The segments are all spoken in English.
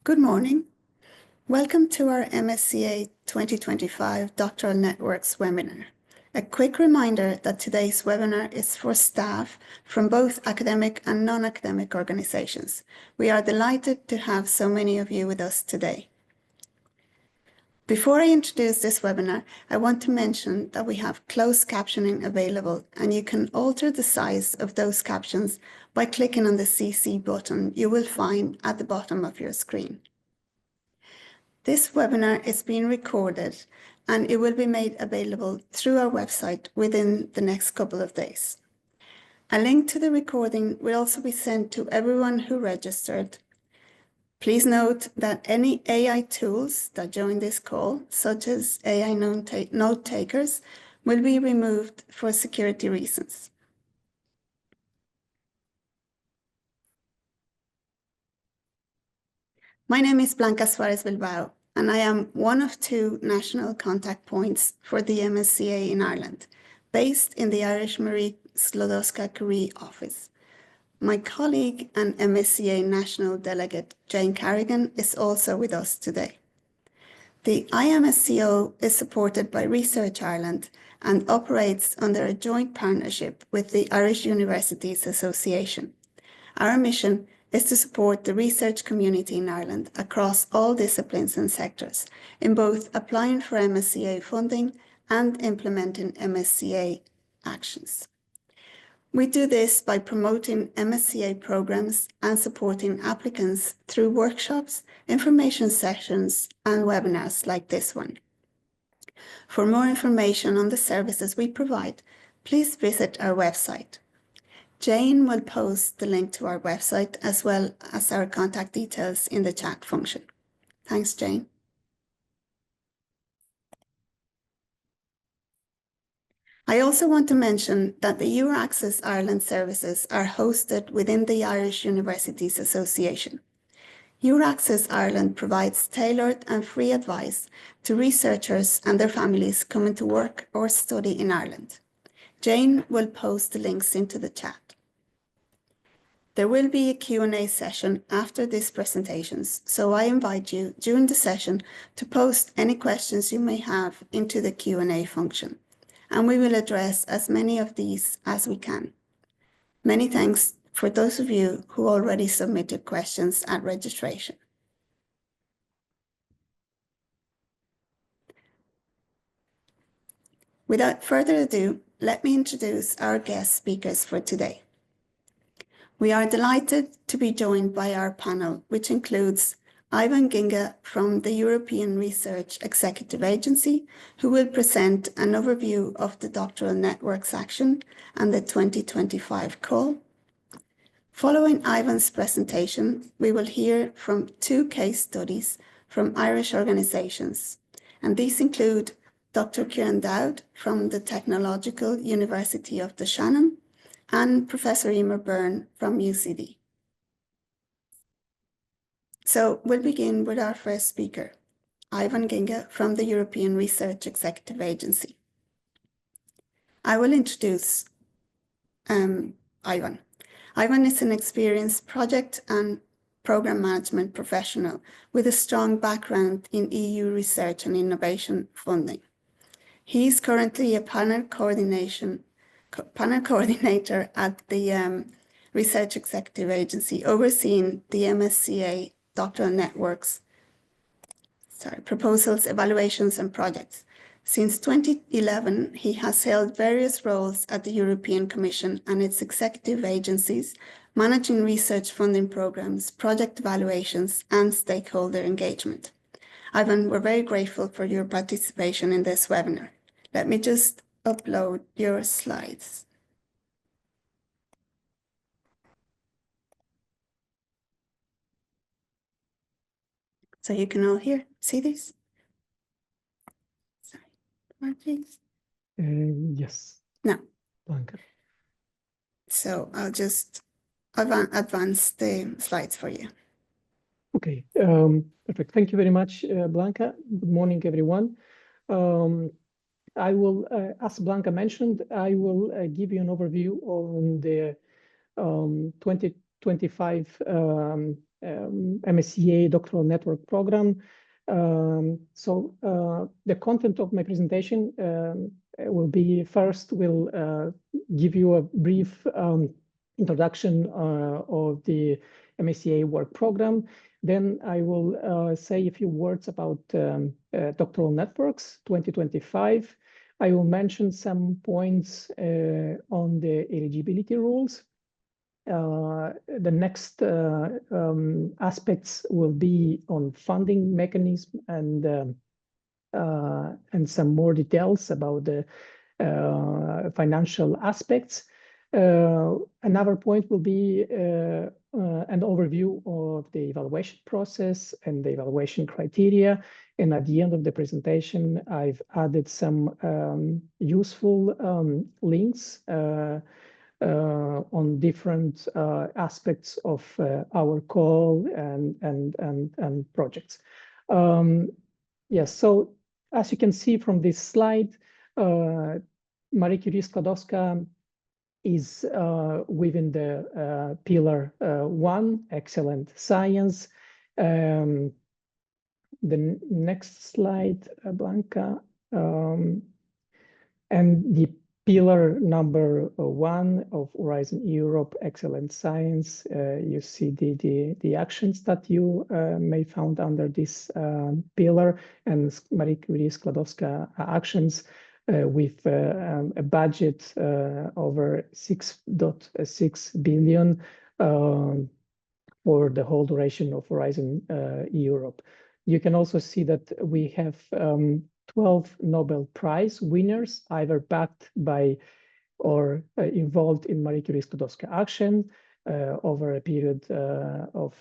Good morning. Welcome to our MSCA 2025 Doctoral Networks webinar. A quick reminder that today's webinar is for staff from both academic and non-academic organizations. We are delighted to have so many of you with us today. Before I introduce this webinar, I want to mention that we have closed captioning available, and you can alter the size of those captions by clicking on the CC button you will find at the bottom of your screen. This webinar is being recorded and it will be made available through our website within the next couple of days. A link to the recording will also be sent to everyone who registered. Please note that any AI tools that join this call, such as AI note takers, will be removed for security reasons. My name is Blanca Suarez Bilbao, and I am one of two national contact points for the MSCA in Ireland, based in the Irish Marie Skłodowska-Curie office. My colleague and MSCA National Delegate Jane Carrigan is also with us today. The IMSCO is supported by Research Ireland and operates under a joint partnership with the Irish Universities Association. Our mission is to support the research community in Ireland across all disciplines and sectors in both applying for MSCA funding and implementing MSCA actions. We do this by promoting MSCA programs and supporting applicants through workshops, information sessions, and webinars like this one. For more information on the services we provide, please visit our website. Jane will post the link to our website as well as our contact details in the chat function. Thanks, Jane. I also want to mention that the Euraccess Ireland services are hosted within the Irish Universities Association. Euraccess Ireland provides tailored and free advice to researchers and their families coming to work or study in Ireland. Jane will post the links into the chat. There will be a Q&A session after these presentations, so I invite you during the session to post any questions you may have into the Q&A function, and we will address as many of these as we can. Many thanks for those of you who already submitted questions at registration. Without further ado, let me introduce our guest speakers for today. We are delighted to be joined by our panel, which includes Ivan Ginga from the European Research Executive Agency, who will present an overview of the Doctoral Networks Action and the 2025 call. Following Ivan's presentation, we will hear from two case studies from Irish organizations, and these include Dr. Kieran Dowd from the Technological University of the Shannon and Professor Emer Byrne from UCD. So we'll begin with our first speaker, Ivan Ginga from the European Research Executive Agency. I will introduce Ivan. Ivan is an experienced project and program management professional with a strong background in EU research and innovation funding. He is currently a panel coordinator at the Research Executive Agency, overseeing the MSCA Doctoral Networks proposals, evaluations, and projects. Since 2011, he has held various roles at the European Commission and its executive agencies, managing research funding programs, project evaluations, and stakeholder engagement. Ivan, we're very grateful for your participation in this webinar. Let me just upload your slides. So you can all see these? Sorry, more please. Yes. No. Blanca. So I'll just advance the slides for you. Okay, perfect. Thank you very much, Blanca. Good morning, everyone. I will, as Blanca mentioned, I will give you an overview on the 2025 MSCA Doctoral Network Program. The content of my presentation will be, first, we'll give you a brief introduction of the MSCA work program. Then I will say a few words about Doctoral Networks 2025. I will mention some points on the eligibility rules. The next aspects will be on funding mechanism and some more details about the financial aspects. Another point will be an overview of the evaluation process and the evaluation criteria. And at the end of the presentation, I've added some useful links on different aspects of our call and projects. Yes, so as you can see from this slide, Marie Skłodowska is within the pillar 1, excellent science. The next slide, Blanca, and the pillar number 1 of Horizon Europe, excellent science. You see the actions that you may found under this pillar, and Marie Skłodowska actions with a budget over 6.6 billion for the whole duration of Horizon Europe. You can also see that we have 12 Nobel Prize winners, either backed by or involved in Marie Skłodowska action over a period of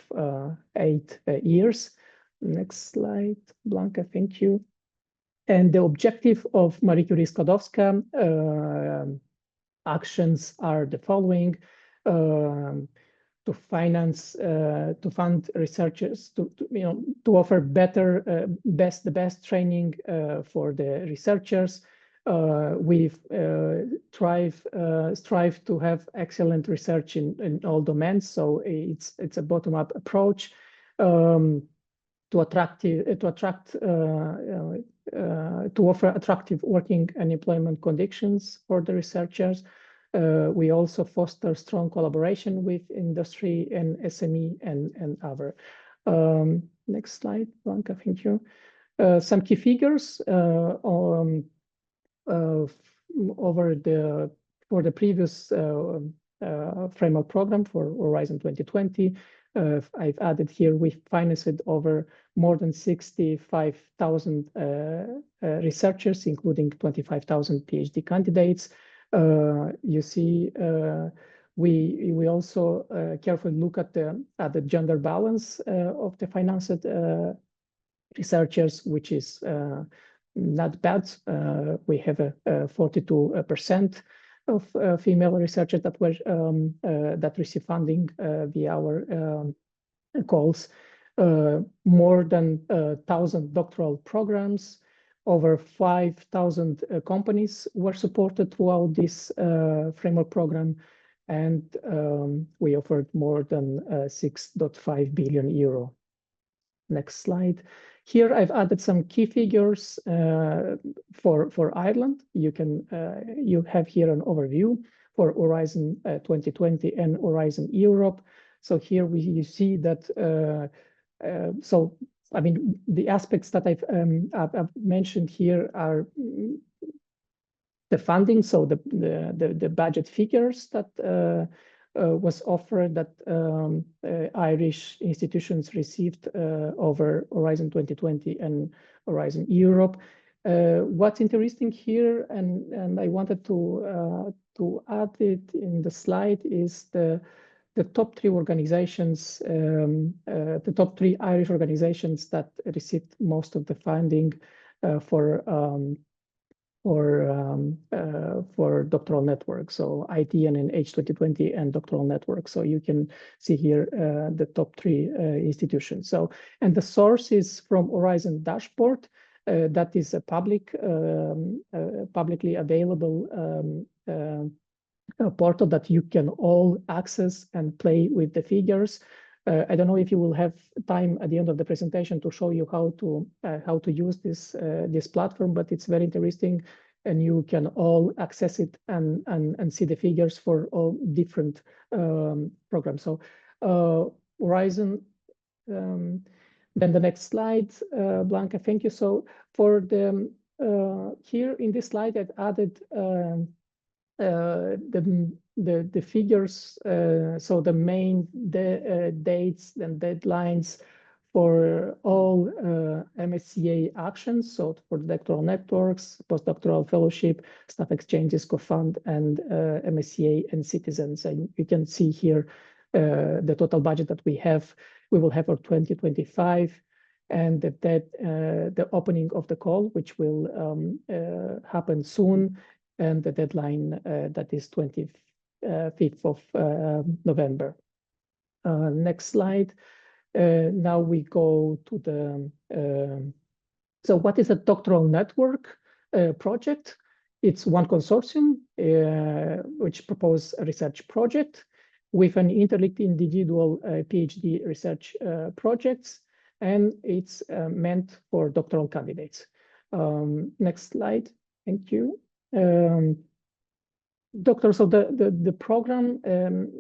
8 years. Next slide, Blanca, thank you. And the objective of Marie Skłodowska actions are the following: to finance, to fund researchers, to offer better, the best training for the researchers. We strive to have excellent research in all domains. So it's a bottom-up approach to offer attractive working and employment conditions for the researchers. We also foster strong collaboration with industry and SME and other. Next slide, Blanca, thank you. Some key figures for the previous framework program for Horizon 2020. I've added here, we financed over more than 65,000 researchers, including 25,000 PhD candidates. You see, we also carefully look at the gender balance of the financed researchers, which is not bad. We have a 42% of female researchers that were that receive funding via our calls. More than 1,000 doctoral programs. Over 5,000 companies were supported throughout this framework program, and we offered more than 6.5 billion euro. Next slide. Here I've added some key figures for Ireland. You have here an overview for Horizon 2020 and Horizon Europe. So here you see that. So I mean, the aspects that I've mentioned here are the funding. So the budget figures that was offered, that Irish institutions received over Horizon 2020 and Horizon Europe. What's interesting here, and I wanted to add it in the slide, is the top 3 organizations, the top 3 Irish organizations that received most of the funding for doctoral networks, so IT and NH 2020 and doctoral networks. So you can see here the top 3 institutions. So, and the source is from Horizon Dashboard. That is a publicly available portal that you can all access and play with the figures. I don't know if you will have time at the end of the presentation to show you how to use this platform, but it's very interesting, and you can all access it and see the figures for all different programs. So Horizon. Then the next slide, Blanca, thank you. So for the here in this slide, I've added the figures, so the main dates and deadlines for all MSCA actions. So for the doctoral networks, postdoctoral fellowship, staff exchanges, co-fund, and MSCA and citizens. And you can see here the total budget that we will have for 2025, and the opening of the call, which will happen soon, and the deadline that is 25th of November. Next slide. Now we go to the, so what is a doctoral network project? It's one consortium which proposes a research project with an interlinked individual PhD research projects, and it's meant for doctoral candidates. Next slide, thank you. So the program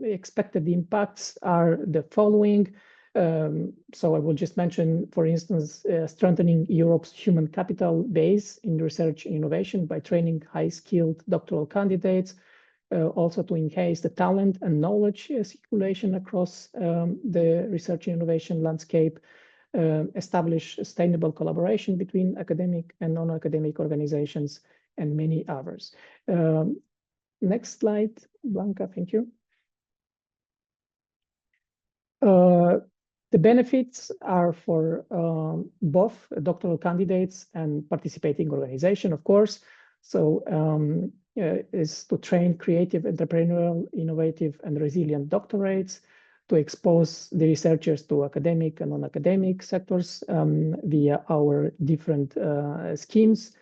expected impacts are the following. So I will just mention, for instance, strengthening Europe's human capital base in research and innovation by training high-skilled doctoral candidates, also to enhance the talent and knowledge circulation across the research and innovation landscape, establish sustainable collaboration between academic and non-academic organizations, and many others. Next slide, Blanca, thank you. The benefits are for both doctoral candidates and participating organization, of course. So is to train creative, entrepreneurial, innovative, and resilient doctorates, to expose the researchers to academic and non-academic sectors via our different schemes,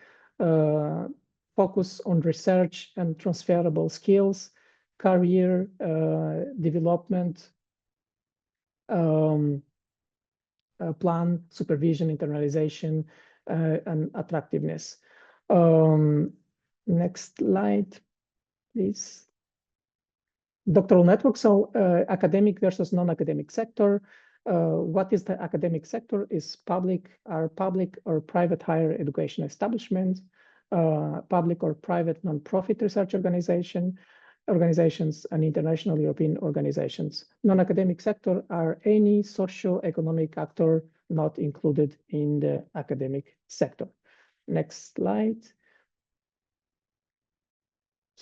focus on research and transferable skills, career development, plan, supervision, internalization, and attractiveness. Next slide, please. Doctoral network, so academic versus non-academic sector. What is the academic sector? Is public or private higher education establishment, public or private non-profit research organizations, and international European organizations. Non-academic sector are any socio-economic actor not included in the academic sector. Next slide.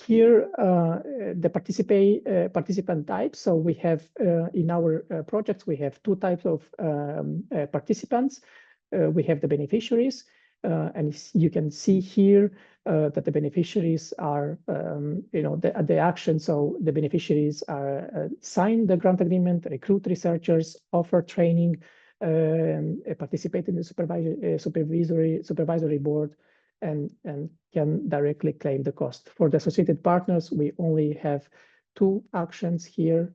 Here, the participant types. So we have in our projects, we have two types of participants. We have the beneficiaries, and you can see here that the beneficiaries are, the action. So the beneficiaries are sign the grant agreement, recruit researchers, offer training, participate in the supervisory board, and can directly claim the cost. For the associated partners, we only have two actions here,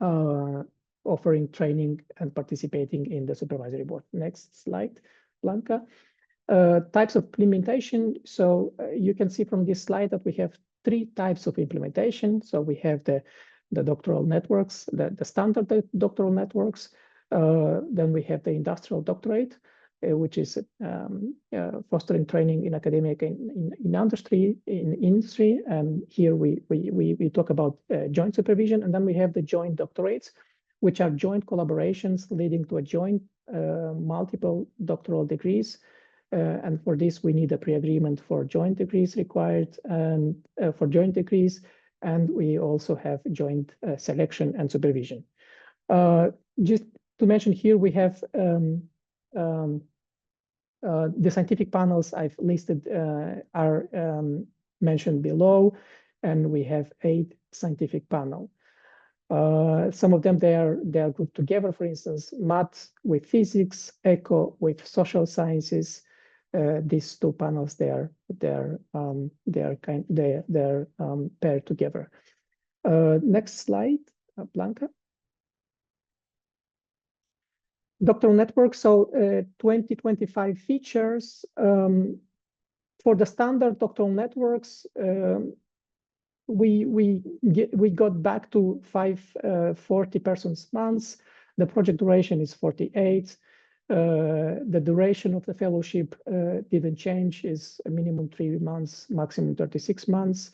offering training and participating in the supervisory board. Next slide, Blanca. Types of implementation. So you can see from this slide that we have three types of implementation. So we have the doctoral networks, the standard doctoral networks. Then we have the industrial doctorate, which is fostering training in academic in industry. And here we talk about joint supervision. And then we have the joint doctorates, which are joint collaborations leading to a joint multiple doctoral degrees. And for this, we need a pre-agreement for joint degrees required, and for joint degrees. And we also have joint selection and supervision. Just to mention here, we have the scientific panels I've listed are mentioned below, and we have 8 scientific panels. Some of them, they are grouped together. For instance, math with physics, eco with social sciences. These two panels, they're paired together. Next slide, Blanca. Doctoral network, so 2025 features. For the standard doctoral networks, we got back to 540 persons months. The project duration is 48. The duration of the fellowship didn't change, is a minimum 3 months, maximum 36 months.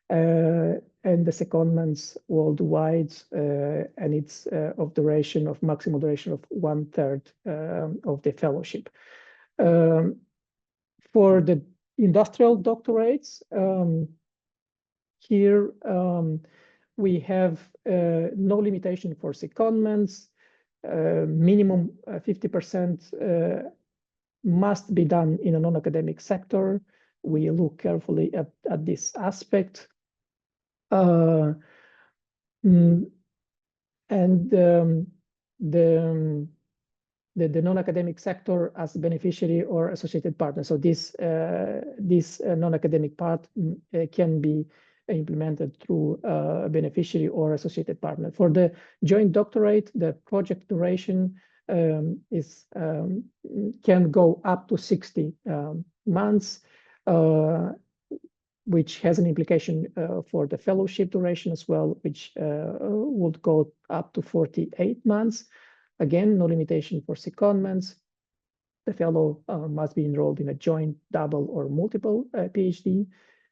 And the secondments worldwide, and it's of duration of maximum duration of 1/3 of the fellowship. For the industrial doctorates, here we have no limitation for secondments. Minimum 50% must be done in a non-academic sector. We look carefully at this aspect. And the non-academic sector as beneficiary or associated partner. So this non-academic part can be implemented through a beneficiary or associated partner. For the joint doctorate, the project duration can go up to 60 months, which has an implication for the fellowship duration as well, which would go up to 48 months. Again, no limitation for secondments. The fellow must be enrolled in a joint, double, or multiple PhD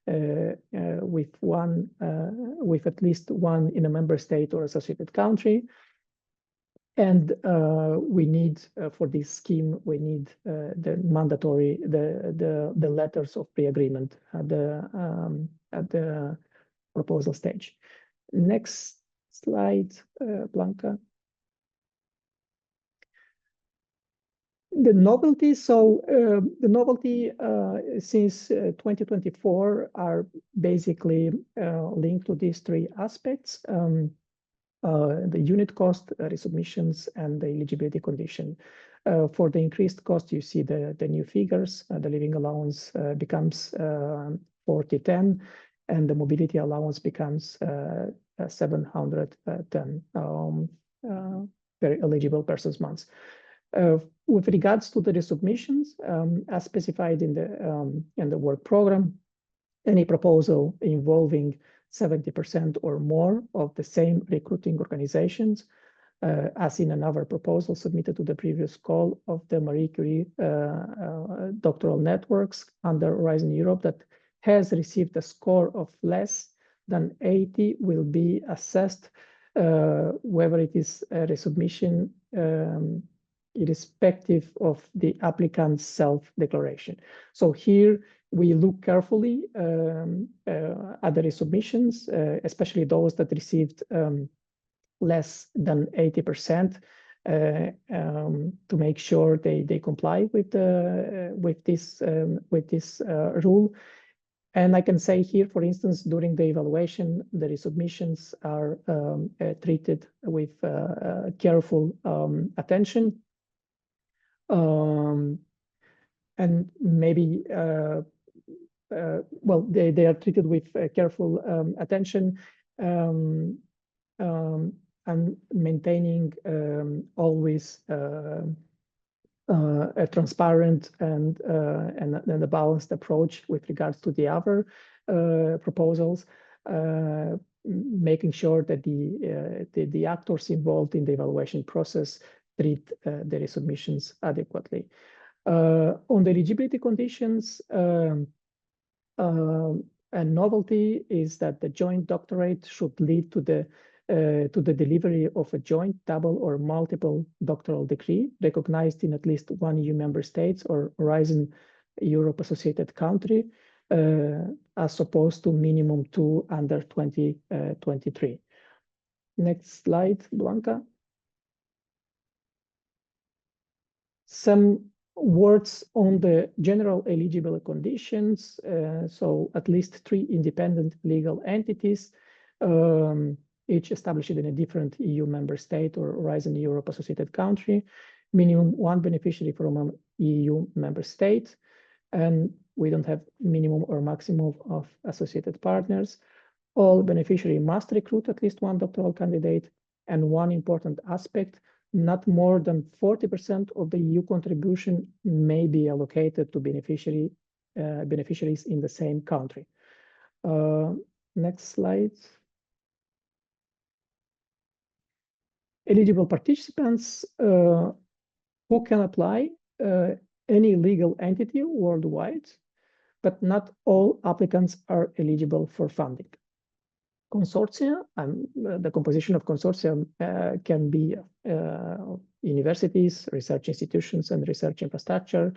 with at least one in a member state or associated country. And we need for this scheme, we need the mandatory the letters of pre-agreement at the proposal stage. Next slide, Blanca. The novelty, so the novelty since 2024 are basically linked to these three aspects: the unit cost, resubmissions, and the eligibility condition. For the increased cost, you see the new figures. The living allowance becomes 4010, and the mobility allowance becomes 710 per eligible persons months. With regards to the resubmissions, as specified in the work program, any proposal involving 70% or more of the same recruiting organizations, as in another proposal submitted to the previous call of the Marie Curie Doctoral Networks under Horizon Europe, that has received a score of less than 80 will be assessed, whether it is a resubmission irrespective of the applicant's self-declaration. So here we look carefully at the resubmissions, especially those that received less than 80%, to make sure they comply with this rule. And I can say here, for instance, during the evaluation, the resubmissions are treated with careful attention. And maybe, well, they are treated with careful attention, and maintaining always a transparent and a balanced approach with regards to the other proposals, making sure that the actors involved in the evaluation process treat the resubmissions adequately. On the eligibility conditions, a novelty is that the joint doctorate should lead to the delivery of a joint, double, or multiple doctoral degree recognized in at least one EU member states or Horizon Europe associated country, as opposed to minimum 2 under 2023. Next slide, Blanca. Some words on the general eligible conditions. So at least 3 independent legal entities, each established in a different EU member state or Horizon Europe associated country, minimum 1 beneficiary from an EU member state, and we don't have minimum or maximum of associated partners. All beneficiary must recruit at least 1 doctoral candidate, and one important aspect, not more than 40% of the EU contribution may be allocated to beneficiaries in the same country. Next slide. Eligible participants who can apply, any legal entity worldwide, but not all applicants are eligible for funding. Consortia, and the composition of consortia can be universities, research institutions, and research infrastructure,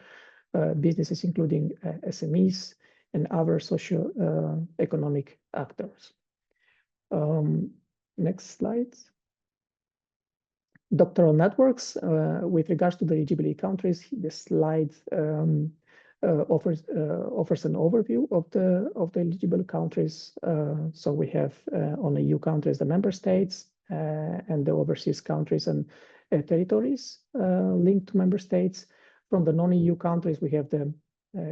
businesses including SMEs, and other socio-economic actors. Next slide. Doctoral networks, with regards to the eligibility countries, the slide offers an overview of the eligible countries. So we have on the EU countries the member states and the overseas countries and territories linked to member states. From the non-EU countries, we have the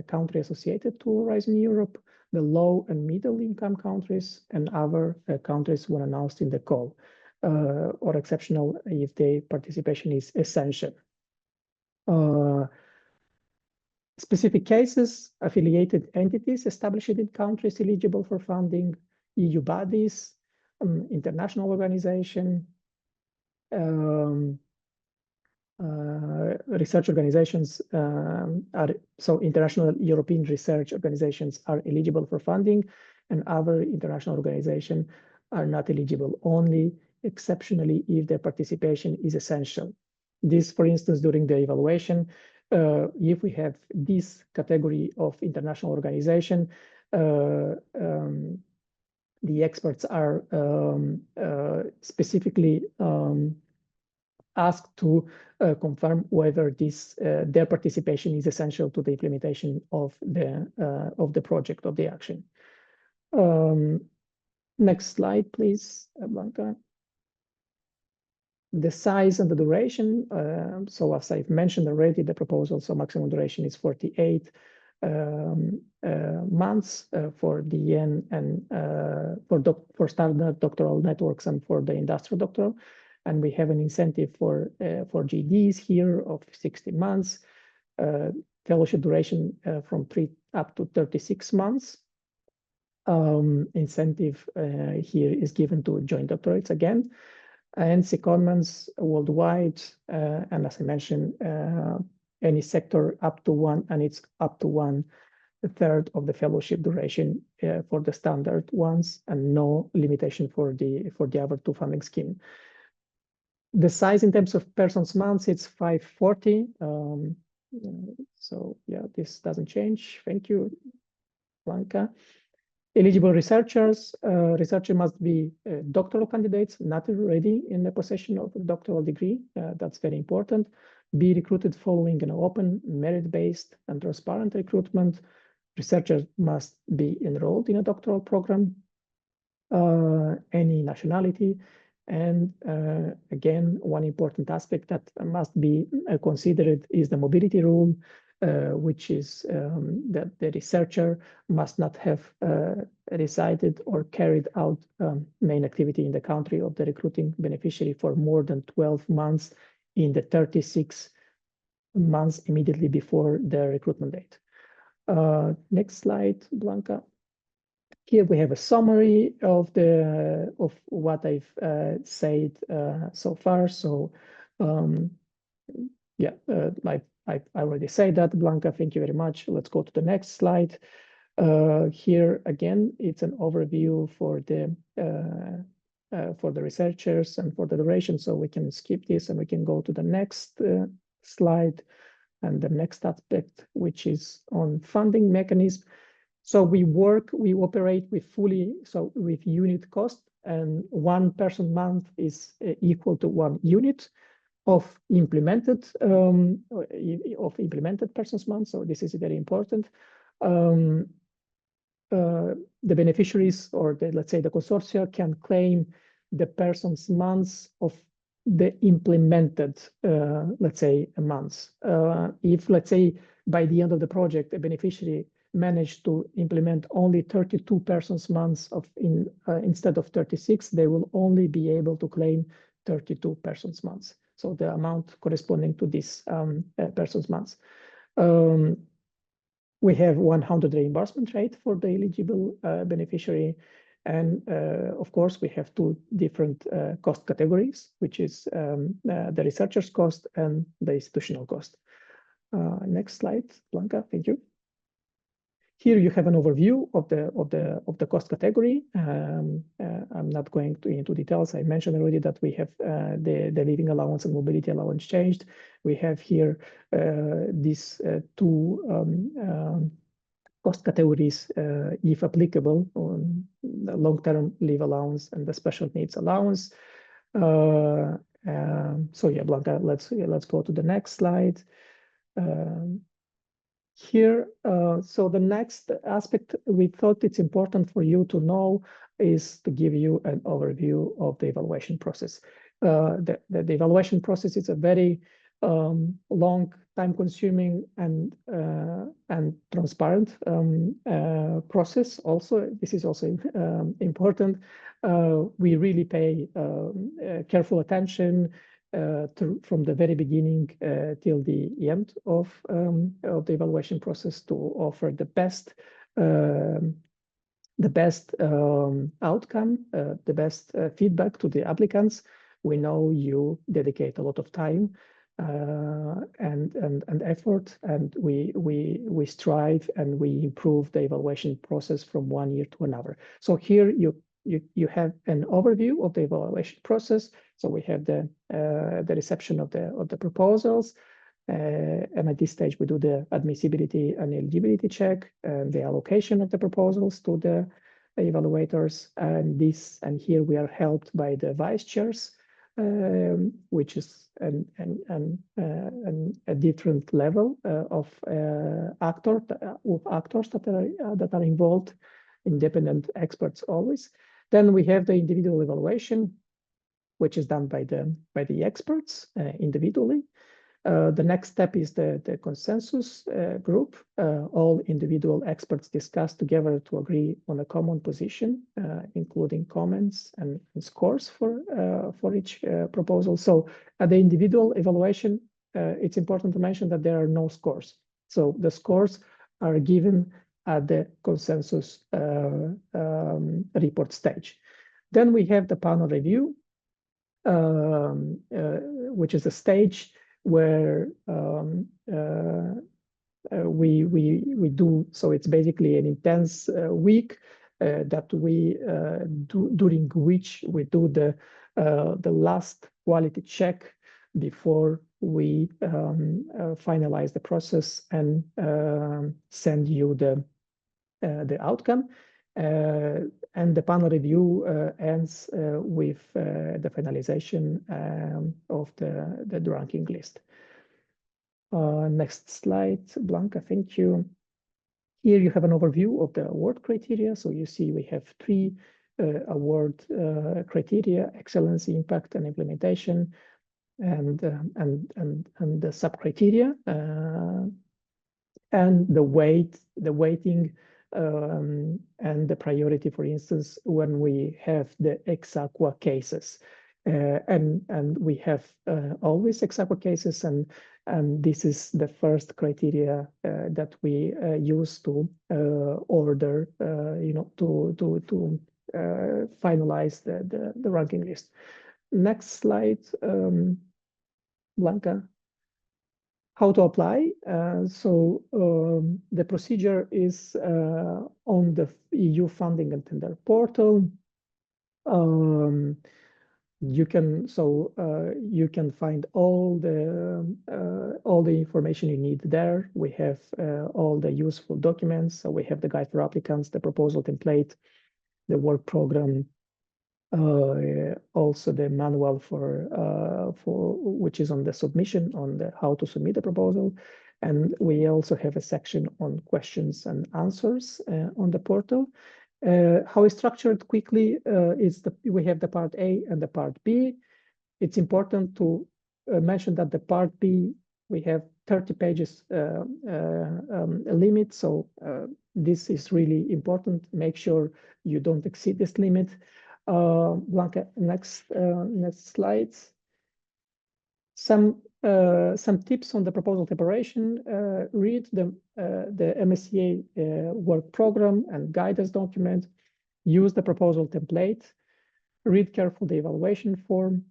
country associated to Horizon Europe, the low and middle income countries, and other countries when announced in the call, or exceptional if the participation is essential. Specific cases, affiliated entities established in countries eligible for funding, EU bodies, international organization, research organizations so international European research organizations are eligible for funding, and other international organizations are not eligible, only exceptionally if their participation is essential. This, for instance, during the evaluation, if we have this category of international organization, the experts are specifically asked to confirm whether their participation is essential to the implementation of the project, of the action. Next slide, please, Blanca. The size and the duration. So as I've mentioned already, the proposal, so maximum duration is 48 months for DN and for standard doctoral networks and for the industrial doctoral. And we have an incentive for GDs here of 60 months, fellowship duration from 3 up to 36 months. Incentive here is given to joint doctorates again, and secondments worldwide, and as I mentioned, any sector up to one, and it's up to 1/3 of the fellowship duration for the standard ones, and no limitation for the other two funding scheme. The size in terms of persons months, it's 540. So yeah, this doesn't change. Thank you, Blanca. Eligible researchers. Researchers must be doctoral candidates, not already in the possession of a doctoral degree. That's very important. Be recruited following an open, merit-based, and transparent recruitment. Researchers must be enrolled in a doctoral program, any nationality. And again, one important aspect that must be considered is the mobility rule, which is that the researcher must not have resided or carried out main activity in the country of the recruiting beneficiary for more than 12 months in the 36 months immediately before the recruitment date. Next slide, Blanca. Here we have a summary of what I've said so far. So yeah, I already said that, Blanca. Thank you very much. Let's go to the next slide. Here again, it's an overview for the researchers and for the duration. So we can skip this and we can go to the next slide and the next aspect, which is on funding mechanism. So we operate with unit cost, and 1 person month is equal to 1 unit of implemented persons month. So this is very important. The beneficiaries, or let's say the consortia, can claim the persons months of the implemented, let's say, months. If, let's say, by the end of the project, a beneficiary managed to implement only 32 persons months instead of 36, they will only be able to claim 32 persons months. so the amount corresponding to this person's months. We have 100 reimbursement rate for the eligible beneficiary. And of course, we have two different cost categories, which is the researcher's cost and the institutional cost. Next slide, Blanca, thank you. Here you have an overview of the cost category. I'm not going into details. I mentioned already that we have the living allowance and mobility allowance changed. We have here these two cost categories, if applicable, on the long-term leave allowance and the special needs allowance. So yeah, Blanca, let's go to the next slide. Here, so the next aspect we thought it's important for you to know is to give you an overview of the evaluation process. The evaluation process is a very long, time-consuming and transparent process. Also, this is also important. We really pay careful attention from the very beginning till the end of the evaluation process to offer the best outcome, the best feedback to the applicants. We know you dedicate a lot of time and effort, and we strive and we improve the evaluation process from one year to another. So here you have an overview of the evaluation process. So we have the reception of the proposals, and at this stage we do the admissibility and eligibility check and the allocation of the proposals to the evaluators. And here we are helped by the vice chairs, which is a different level of actors that are involved, independent experts always. Then we have the individual evaluation, which is done by the experts individually. The next step is the consensus group. All individual experts discuss together to agree on a common position, including comments and scores for each proposal. So at the individual evaluation, it's important to mention that there are no scores. So the scores are given at the consensus report stage. Then we have the panel review, which is a stage where we do, so it's basically an intense week that we do, during which we do the last quality check before we finalize the process and send you the outcome. And the panel review ends with the finalization of the ranking list. Next slide, Blanca, thank you. Here you have an overview of the award criteria. So you see we have three award criteria: excellence, impact, and implementation, and the sub-criteria, and the weighting and the priority, for instance, when we have the ex aequo cases. And we have always ex aequo cases, and this is the first criteria that we use to order, to finalize the ranking list. Next slide, Blanca. How to apply? The procedure is on the EU funding and tender portal. You can find all the information you need there. We have all the useful documents. So we have the guide for applicants, the proposal template, the work program, also the manual for which is on the submission, on the how to submit the proposal. And we also have a section on questions and answers on the portal. How it's structured quickly is we have the part A and the part B. It's important to mention that the part B, we have 30 pages limit. So this is really important. Make sure you don't exceed this limit. Blanca, next slides. Some tips on the proposal preparation. Read the MSCA work program and guidance document. Use the proposal template. Read carefully the evaluation form.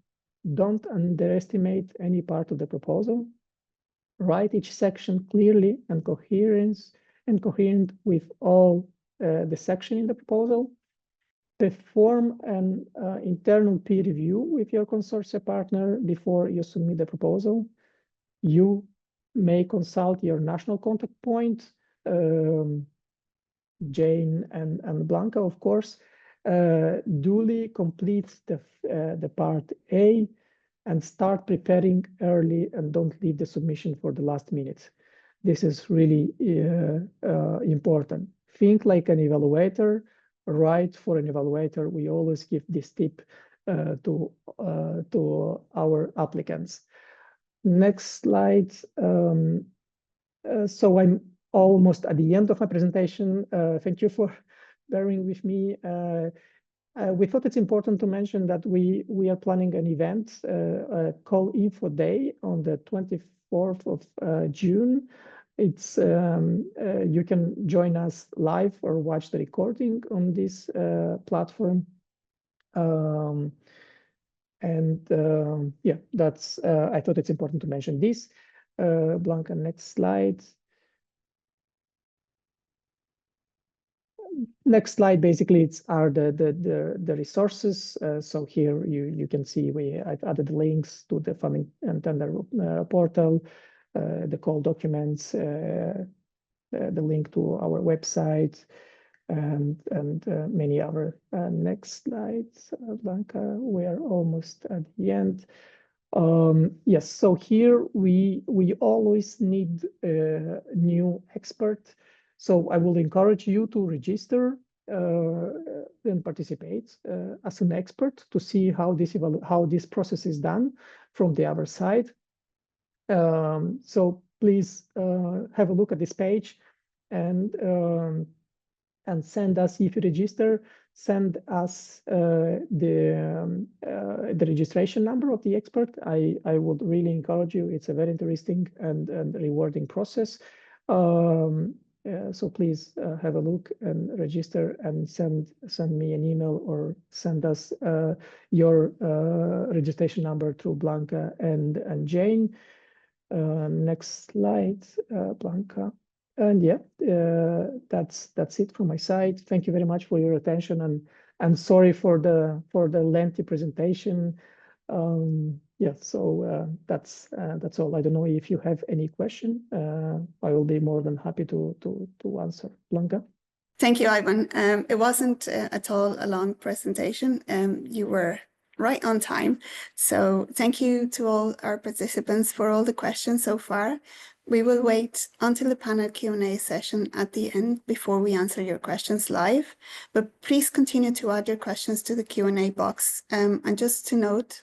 Don't underestimate any part of the proposal. Write each section clearly and coherent with all the section in the proposal. Perform an internal peer review with your consortia partner before you submit the proposal. You may consult your national contact point, Jane and Blanca, of course. Duly complete the part A and start preparing early, and don't leave the submission for the last minute. This is really important. Think like an evaluator. Write for an evaluator. We always give this tip to our applicants. Next slide. So I'm almost at the end of my presentation. Thank you for bearing with me. We thought it's important to mention that we are planning an event, a call info day on the 24th of June. It's you can join us live or watch the recording on this platform. Yeah, that's I thought it's important to mention this. Blanca, next slide. Next slide, basically, are the resources. So here you can see I've added links to the funding and tender portal, the call documents, the link to our website, and many other. Next slide, Blanca. We are almost at the end. Yes, so here we always need a new expert. So I will encourage you to register and participate as an expert to see how this process is done from the other side. So please have a look at this page and send us, if you register, send us the registration number of the expert. I would really encourage you. It's a very interesting and rewarding process. So please have a look and register and send me an email or send us your registration number through Blanca and Jane. Next slide, Blanca. And yeah, that's it from my side. Thank you very much for your attention, and I'm sorry for the lengthy presentation. Yeah, so that's all. I don't know if you have any question. I will be more than happy to answer. Blanca. Thank you, Ivan. It wasn't at all a long presentation. You were right on time. So thank you to all our participants for all the questions so far. We will wait until the panel Q&A session at the end before we answer your questions live. But please continue to add your questions to the Q&A box. And just to note,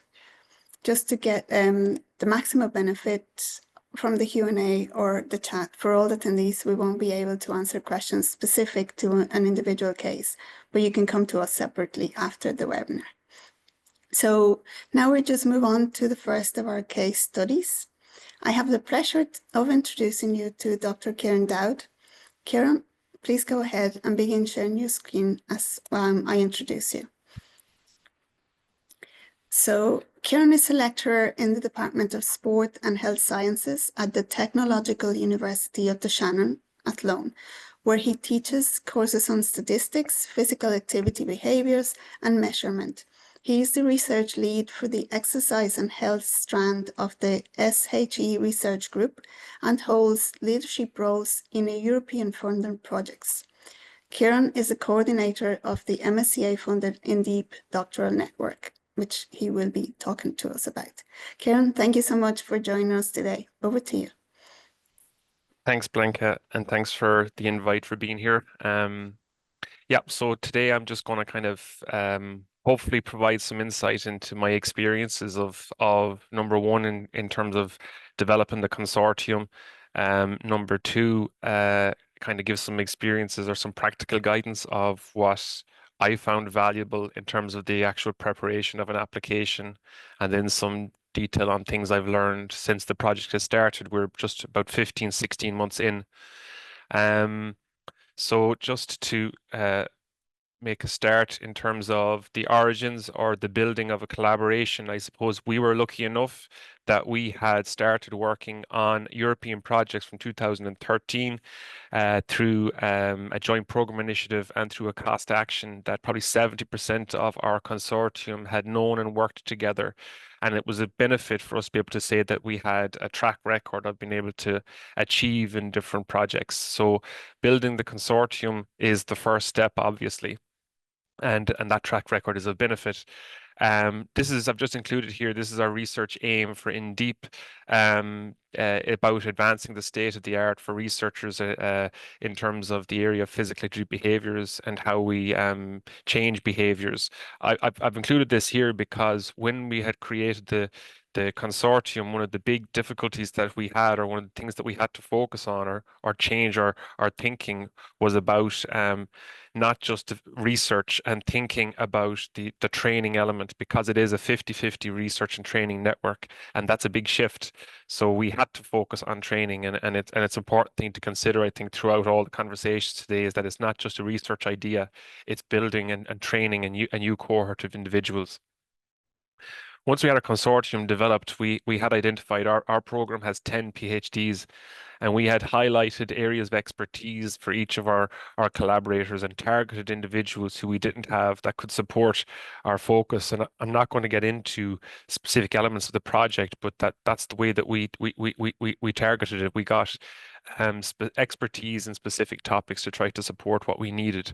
just to get the maximum benefit from the Q&A or the chat for all attendees, we won't be able to answer questions specific to an individual case, but you can come to us separately after the webinar. So now we just move on to the first of our case studies. I have the pleasure of introducing you to Dr. Kieran Dowd. Kieran, please go ahead and begin sharing your screen as I introduce you. So Kieran is a lecturer in the Department of Sport and Health Sciences at the Technological University of the Shannon, Athlone, where he teaches courses on statistics, physical activity behaviors, and measurement. He is the research lead for the exercise and health strand of the SHE research group and holds leadership roles in European funded projects. Kieran is a coordinator of the MSCA funded In-Deep Doctoral Network, which he will be talking to us about. Kieran, thank you so much for joining us today. Over to you. Thanks, Blanca, and thanks for the invite for being here. Yeah, so today I'm just going to kind of hopefully provide some insight into my experiences of number one in terms of developing the consortium. Number two, kind of give some experiences or some practical guidance of what I found valuable in terms of the actual preparation of an application, and then some detail on things I've learned since the project has started. We're just about 15, 16 months in. So just to make a start in terms of the origins or the building of a collaboration, I suppose we were lucky enough that we had started working on European projects from 2013 through a joint program initiative and through a cost action that probably 70% of our consortium had known and worked together. And it was a benefit for us to be able to say that we had a track record of being able to achieve in different projects. So building the consortium is the first step, obviously. And that track record is of benefit. I've just included here, this is our research aim for InDeep about advancing the state of the art for researchers in terms of the area of physical behaviors and how we change behaviors. I've included this here because when we had created the consortium, one of the big difficulties that we had, or one of the things that we had to focus on or change our thinking, was about not just research and thinking about the training element, because it is a 50-50 research and training network, and that's a big shift. So we had to focus on training, and it's an important thing to consider, I think, throughout all the conversations today, is that it's not just a research idea, it's building and training a new cohort of individuals. Once we had a consortium developed, we had identified our program has 10 PhDs, and we had highlighted areas of expertise for each of our collaborators and targeted individuals who we didn't have that could support our focus. And I'm not going to get into specific elements of the project, but that's the way that we targeted it. We got expertise in specific topics to try to support what we needed.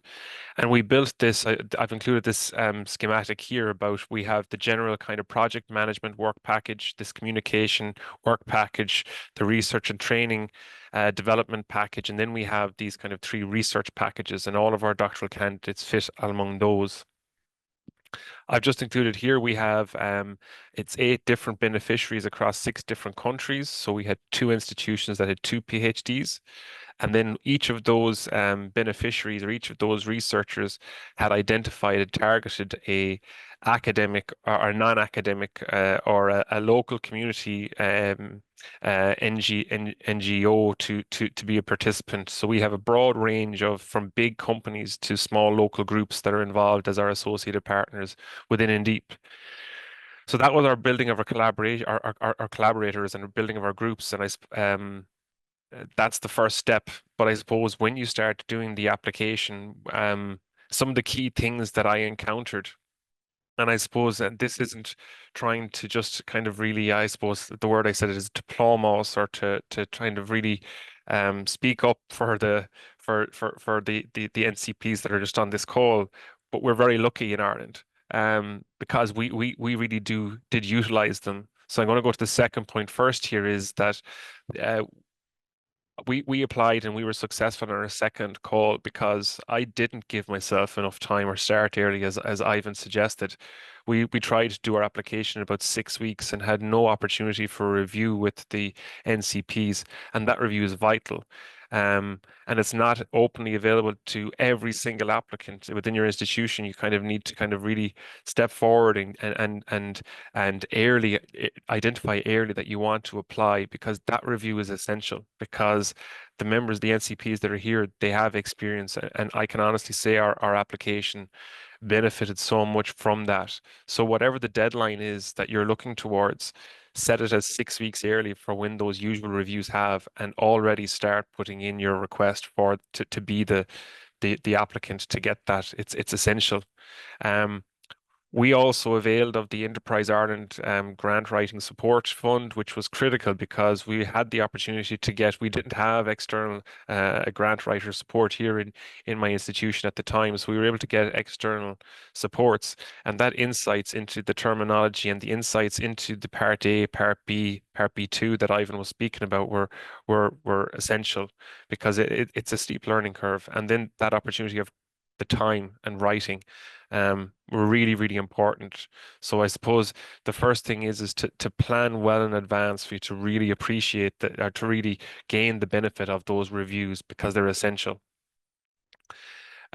And we built this, I've included this schematic here about, we have the general kind of project management work package, this communication work package, the research and training development package, and then we have these kind of 3 research packages, and all of our doctoral candidates fit among those. I've just included here, we have it's 8 different beneficiaries across 6 different countries. So we had 2 institutions that had 2 PhDs. And then each of those beneficiaries, or each of those researchers, had identified and targeted a academic or non-academic or a local community NGO to be a participant. So we have a broad range of, from big companies to small local groups, that are involved as our associated partners within InDeep. So that was our building of our collaboration, our collaborators, and our building of our groups. And that's the first step. But I suppose when you start doing the application, some of the key things that I encountered, and I suppose that this isn't trying to just kind of really, I suppose the word I said is diplomos, or to kind of really speak up for the NCPs that are just on this call. But we're very lucky in Ireland because we really did utilize them. So I'm going to go to the second point first here, is that we applied and we were successful in our second call because I didn't give myself enough time or start early, as Ivan suggested. We tried to do our application in about 6 weeks and had no opportunity for a review with the NCPs, and that review is vital. And it's not openly available to every single applicant within your institution. You kind of need to kind of really step forward and early identify early that you want to apply, because that review is essential, because the members, the NCPs that are here, they have experience, and I can honestly say our application benefited so much from that. So whatever the deadline is that you're looking towards, set it as 6 weeks early for when those usual reviews have, and already start putting in your request for to be the applicant to get that. It's essential. We also availed of the Enterprise Ireland grant writing support fund, which was critical because we had the opportunity to get, we didn't have external grant writer support here in my institution at the time. So we were able to get external supports, and that insights into the terminology and the insights into the Part A, Part B, Part B2 that Ivan was speaking about were essential, because it's a steep learning curve. And then that opportunity of the time and writing were really, really important. So I suppose the first thing is to plan well in advance for you to really appreciate that, or to really gain the benefit of those reviews, because they're essential.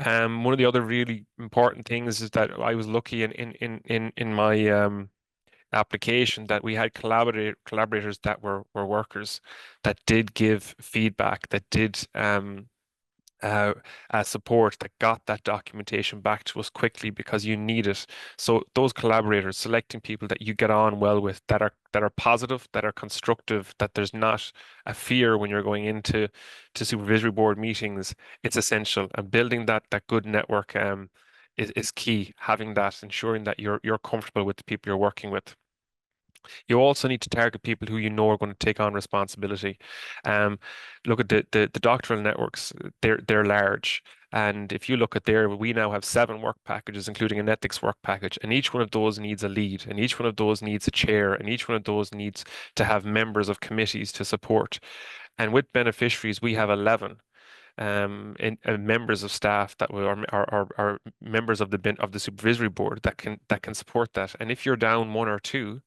One of the other really important things is that I was lucky in my application that we had collaborators that were workers, that did give feedback, that did support, that got that documentation back to us quickly because you need it. So those collaborators, selecting people that you get on well with, that are positive, that are constructive, that there's not a fear when you're going into supervisory board meetings, it's essential. And building that good network is key. Having that, ensuring that you're comfortable with the people you're working with. You also need to target people who you know are going to take on responsibility. Look at the doctoral networks; they're large, and if you look at there, we now have 7 work packages, including an ethics work package, and each one of those needs a lead, and each one of those needs a chair, and each one of those needs to have members of committees to support. And with beneficiaries, we have 11 members of staff that are members of the supervisory board that can support that. And if you're down 1 or 2,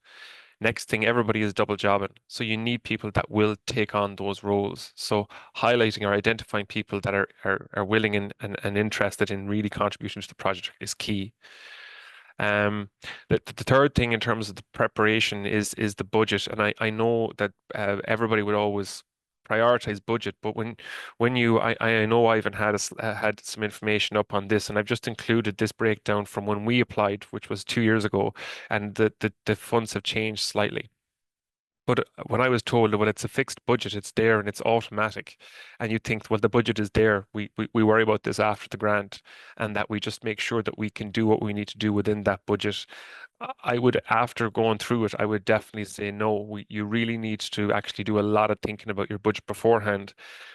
next thing, everybody is double jobbing. So you need people that will take on those roles. So highlighting or identifying people that are willing and interested in really contributing to the project is key. The third thing in terms of the preparation is the budget. And I know that everybody would always prioritize budget, but when you I know I even had had some information up on this, and I've just included this breakdown from when we applied, which was 2 years ago, and the funds have changed slightly. But when I was told, well, it's a fixed budget, it's there and it's automatic, and you think, well, the budget is there. We worry about this after the grant, and that we just make sure that we can do what we need to do within that budget. I would, after going through it, I would definitely say no. You really need to actually do a lot of thinking about your budget beforehand.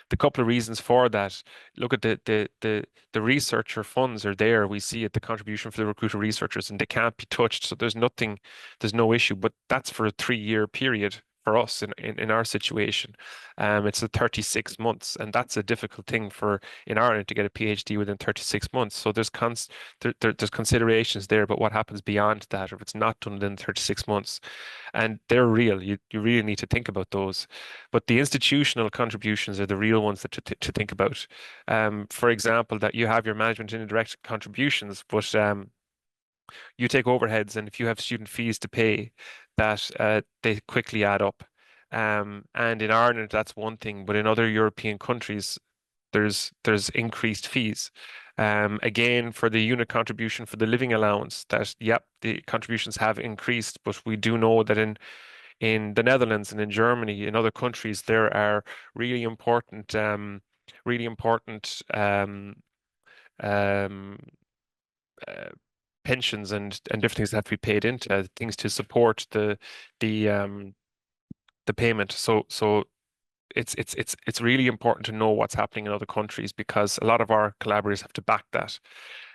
The couple of reasons for that: look at the researcher funds are there. We see it, the contribution for the recruiter researchers, and they can't be touched. So there's no issue. But that's for a 3-year period. For us in our situation, it's a 36 months, and that's a difficult thing in Ireland to get a PhD within 36 months. So there's considerations there, but what happens beyond that, or if it's not done within 36 months, and they're real. You really need to think about those. But the institutional contributions are the real ones that to think about. For example, that you have your management and indirect contributions, but you take overheads, and if you have student fees to pay, that they quickly add up. And in Ireland, that's one thing, but in other European countries, there's increased fees. Again, for the unit contribution for the living allowance, that yep, the contributions have increased, but we do know that in the Netherlands and in Germany, in other countries, there are really important pensions and different things that have to be paid into things to support the payment. So it's really important to know what's happening in other countries, because a lot of our collaborators have to back that.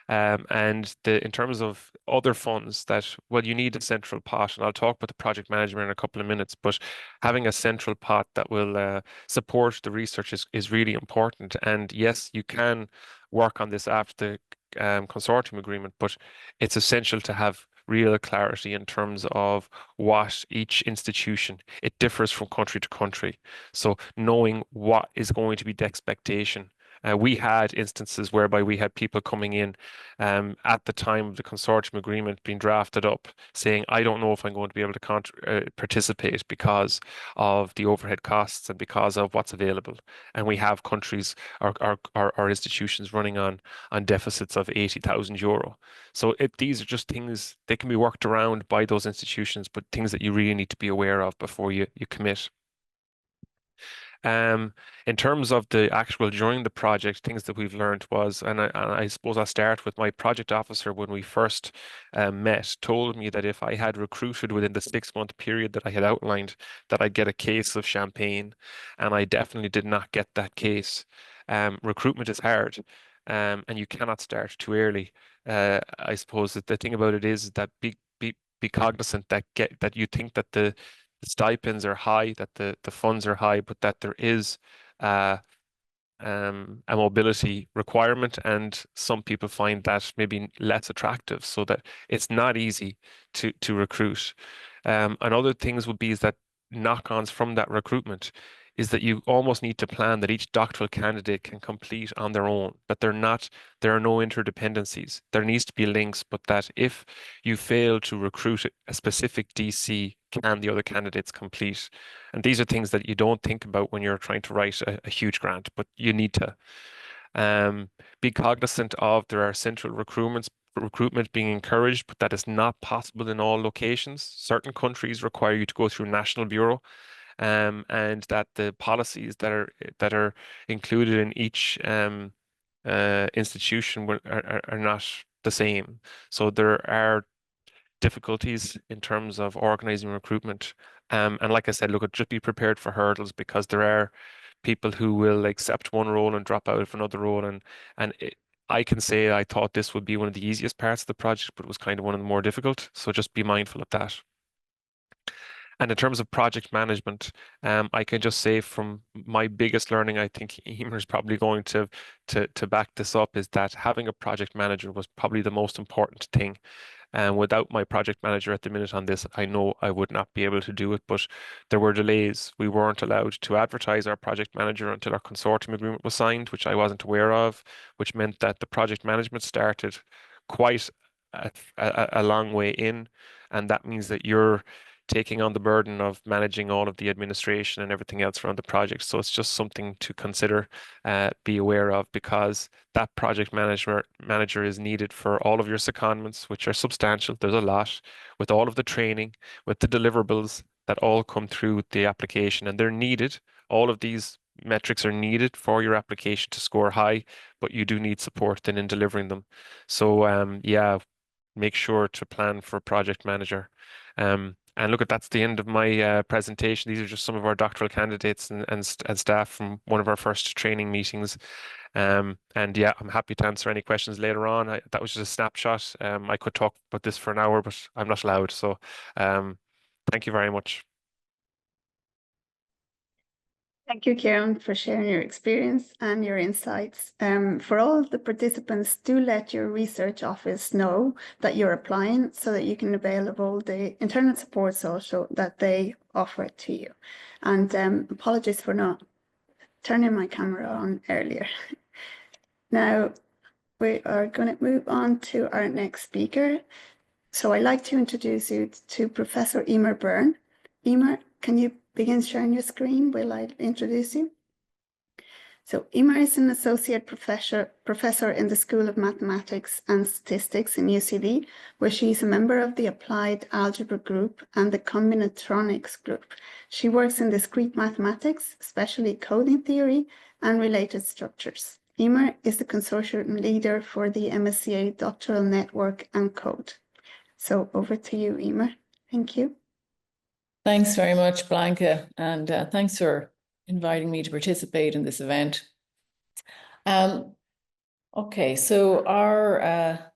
And in terms of other funds, that, well, you need a central pot, and I'll talk about the project management in a couple of minutes, but having a central pot that will support the research is really important. And yes, you can work on this after the consortium agreement, but it's essential to have real clarity in terms of what each institution, it differs from country to country. So knowing what is going to be the expectation. We had instances whereby we had people coming in at the time of the consortium agreement being drafted up saying, I don't know if I'm going to be able to participate because of the overhead costs and because of what's available. And we have countries, our institutions running on deficits of €80,000. So these are just things, they can be worked around by those institutions, but things that you really need to be aware of before you commit. In terms of the actual during the project, things that we've learned was, and I suppose I'll start with my project officer when we first met, told me that if I had recruited within the 6-month period that I had outlined, that I'd get a case of champagne, and I definitely did not get that case. Recruitment is hard, and you cannot start too early. I suppose that the thing about it is that be cognizant that you think that the stipends are high, that the funds are high, but that there is a mobility requirement, and some people find that maybe less attractive, so that it's not easy to recruit. And other things would be is that knock-ons from that recruitment. is that you almost need to plan that each doctoral candidate can complete on their own, that there are no interdependencies. There needs to be links, but that if you fail to recruit a specific DC, can the other candidates complete? And these are things that you don't think about when you're trying to write a huge grant, but you need to. Be cognizant of there are central recruitment being encouraged, but that is not possible in all locations. Certain countries require you to go through national bureau, and that the policies that are included in each institution are not the same. So there are difficulties in terms of organizing recruitment. And like I said, look, just be prepared for hurdles, because there are people who will accept one role and drop out of another role. I can say I thought this would be one of the easiest parts of the project, but it was kind of one of the more difficult. So just be mindful of that. And in terms of project management, I can just say from my biggest learning, I think Emer is probably going to back this up, is that having a project manager was probably the most important thing. And without my project manager at the minute on this, I know I would not be able to do it, but there were delays. We weren't allowed to advertise our project manager until our consortium agreement was signed, which I wasn't aware of, which meant that the project management started quite a long way in. And that means that you're taking on the burden of managing all of the administration and everything else around the project. So it's just something to consider, be aware of, because that project manager is needed for all of your secondments, which are substantial. There's a lot, with all of the training, with the deliverables that all come through the application, and they're needed. All of these metrics are needed for your application to score high, but you do need support then in delivering them. So yeah, make sure to plan for a project manager. And look, that's the end of my presentation. These are just some of our doctoral candidates and staff from one of our first training meetings. And yeah, I'm happy to answer any questions later on. That was just a snapshot. I could talk about this for an hour, but I'm not allowed. So thank you very much. Thank you, Kieran, for sharing your experience and your insights. For all of the participants, do let your research office know that you're applying, so that you can available the internal support social that they offer to you. And apologies for not turning my camera on earlier. Now, we are going to move on to our next speaker. So I'd like to introduce you to Professor Emer Byrne. Emer, can you begin sharing your screen while I introduce you? So Emer is an associate professor in the School of Mathematics and Statistics in UCD, where she is a member of the Applied Algebra Group and the Combinatorics Group. She works in discrete mathematics, especially coding theory and related structures. Emer is the consortium leader for the MSCA Doctoral Network and Code. So over to you, Emer. Thank you. Thanks very much, Blanca, and thanks for inviting me to participate in this event. Okay, so our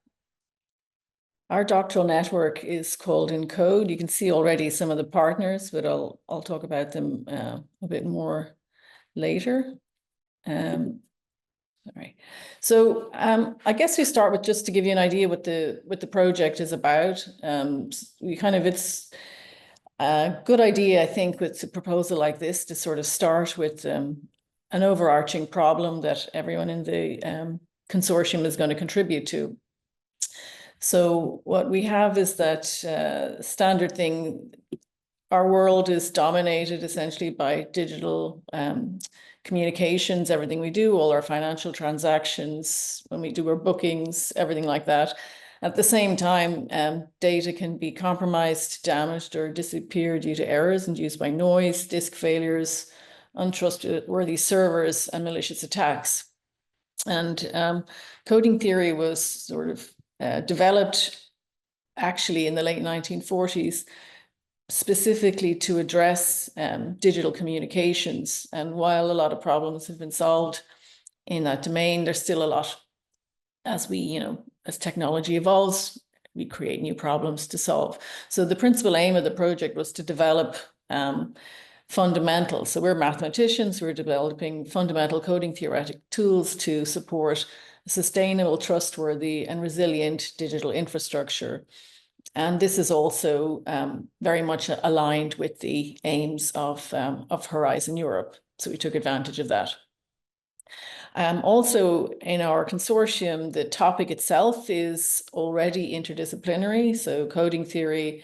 doctoral network is called ENCODE. You can see already some of the partners, but I'll talk about them a bit more later. Sorry. So I guess we start with just to give you an idea what the project is about. It's a good idea, I think, with a proposal like this to sort of start with an overarching problem that everyone in the consortium is going to contribute to. So what we have is that standard thing, our world is dominated essentially by digital communications, everything we do, all our financial transactions, when we do our bookings, everything like that. At the same time, data can be compromised, damaged, or disappear due to errors induced by noise, disk failures, untrustworthy servers, and malicious attacks. And coding theory was sort of developed actually in the late 1940s, specifically to address digital communications. And while a lot of problems have been solved in that domain, there's still a lot, as as technology evolves, we create new problems to solve. So the principal aim of the project was to develop fundamentals. So we're mathematicians, we're developing fundamental coding theoretic tools to support a sustainable, trustworthy, and resilient digital infrastructure. And this is also very much aligned with the aims of Horizon Europe. So we took advantage of that. Also in our consortium, the topic itself is already interdisciplinary. So coding theory,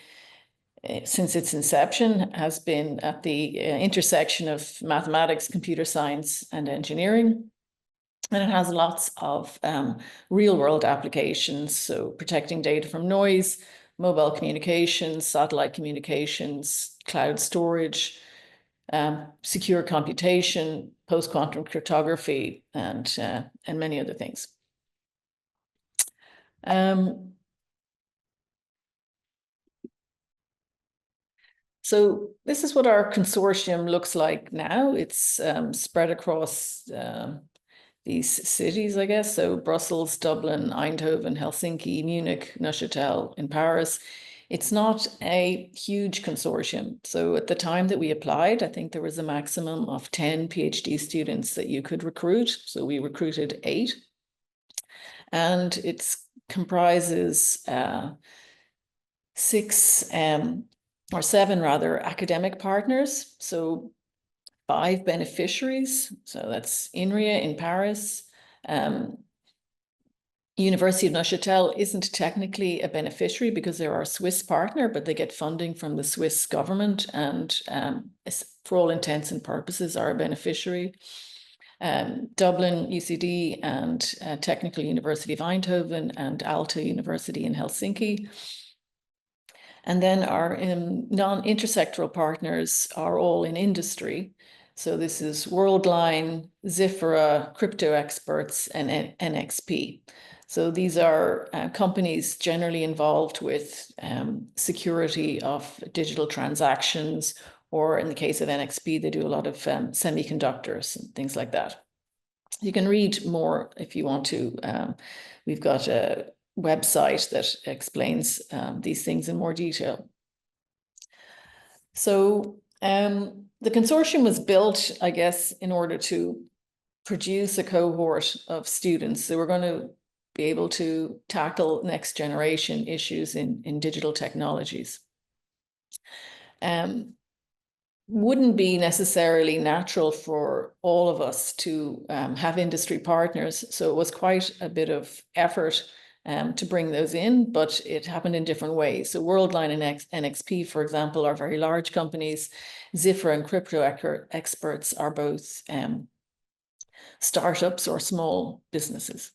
since its inception, has been at the intersection of mathematics, computer science, and engineering. And it has lots of real-world applications, so protecting data from noise, mobile communications, satellite communications, cloud storage, secure computation, post-quantum cryptography, and many other things. So this is what our consortium looks like now. It's spread across these cities, I guess. So Brussels, Dublin, Eindhoven, Helsinki, Munich, Neuchâtel in Paris. It's not a huge consortium. So at the time that we applied, I think there was a maximum of 10 PhD students that you could recruit. So we recruited 8. And it comprises 7 rather academic partners. So 5 beneficiaries. So that's INRIA in Paris. University of Neuchâtel isn't technically a beneficiary because they're our Swiss partner, but they get funding from the Swiss government and for all intents and purposes are a beneficiary. Dublin, UCD, and Technical University of Eindhoven and Aalto University in Helsinki. And then our non-intersectoral partners are all in industry. So this is Worldline, Zifra, Crypto Experts, and NXP. So these are companies generally involved with security of digital transactions, or in the case of NXP, they do a lot of semiconductors and things like that. You can read more if you want to. We've got a website that explains these things in more detail. So the consortium was built, I guess, in order to produce a cohort of students. So we're going to be able to tackle next generation issues in digital technologies. Wouldn't be necessarily natural for all of us to have industry partners. So it was quite a bit of effort to bring those in, but it happened in different ways. So Worldline and NXP, for example, are very large companies. Zifra and Crypto Experts are both startups or small businesses.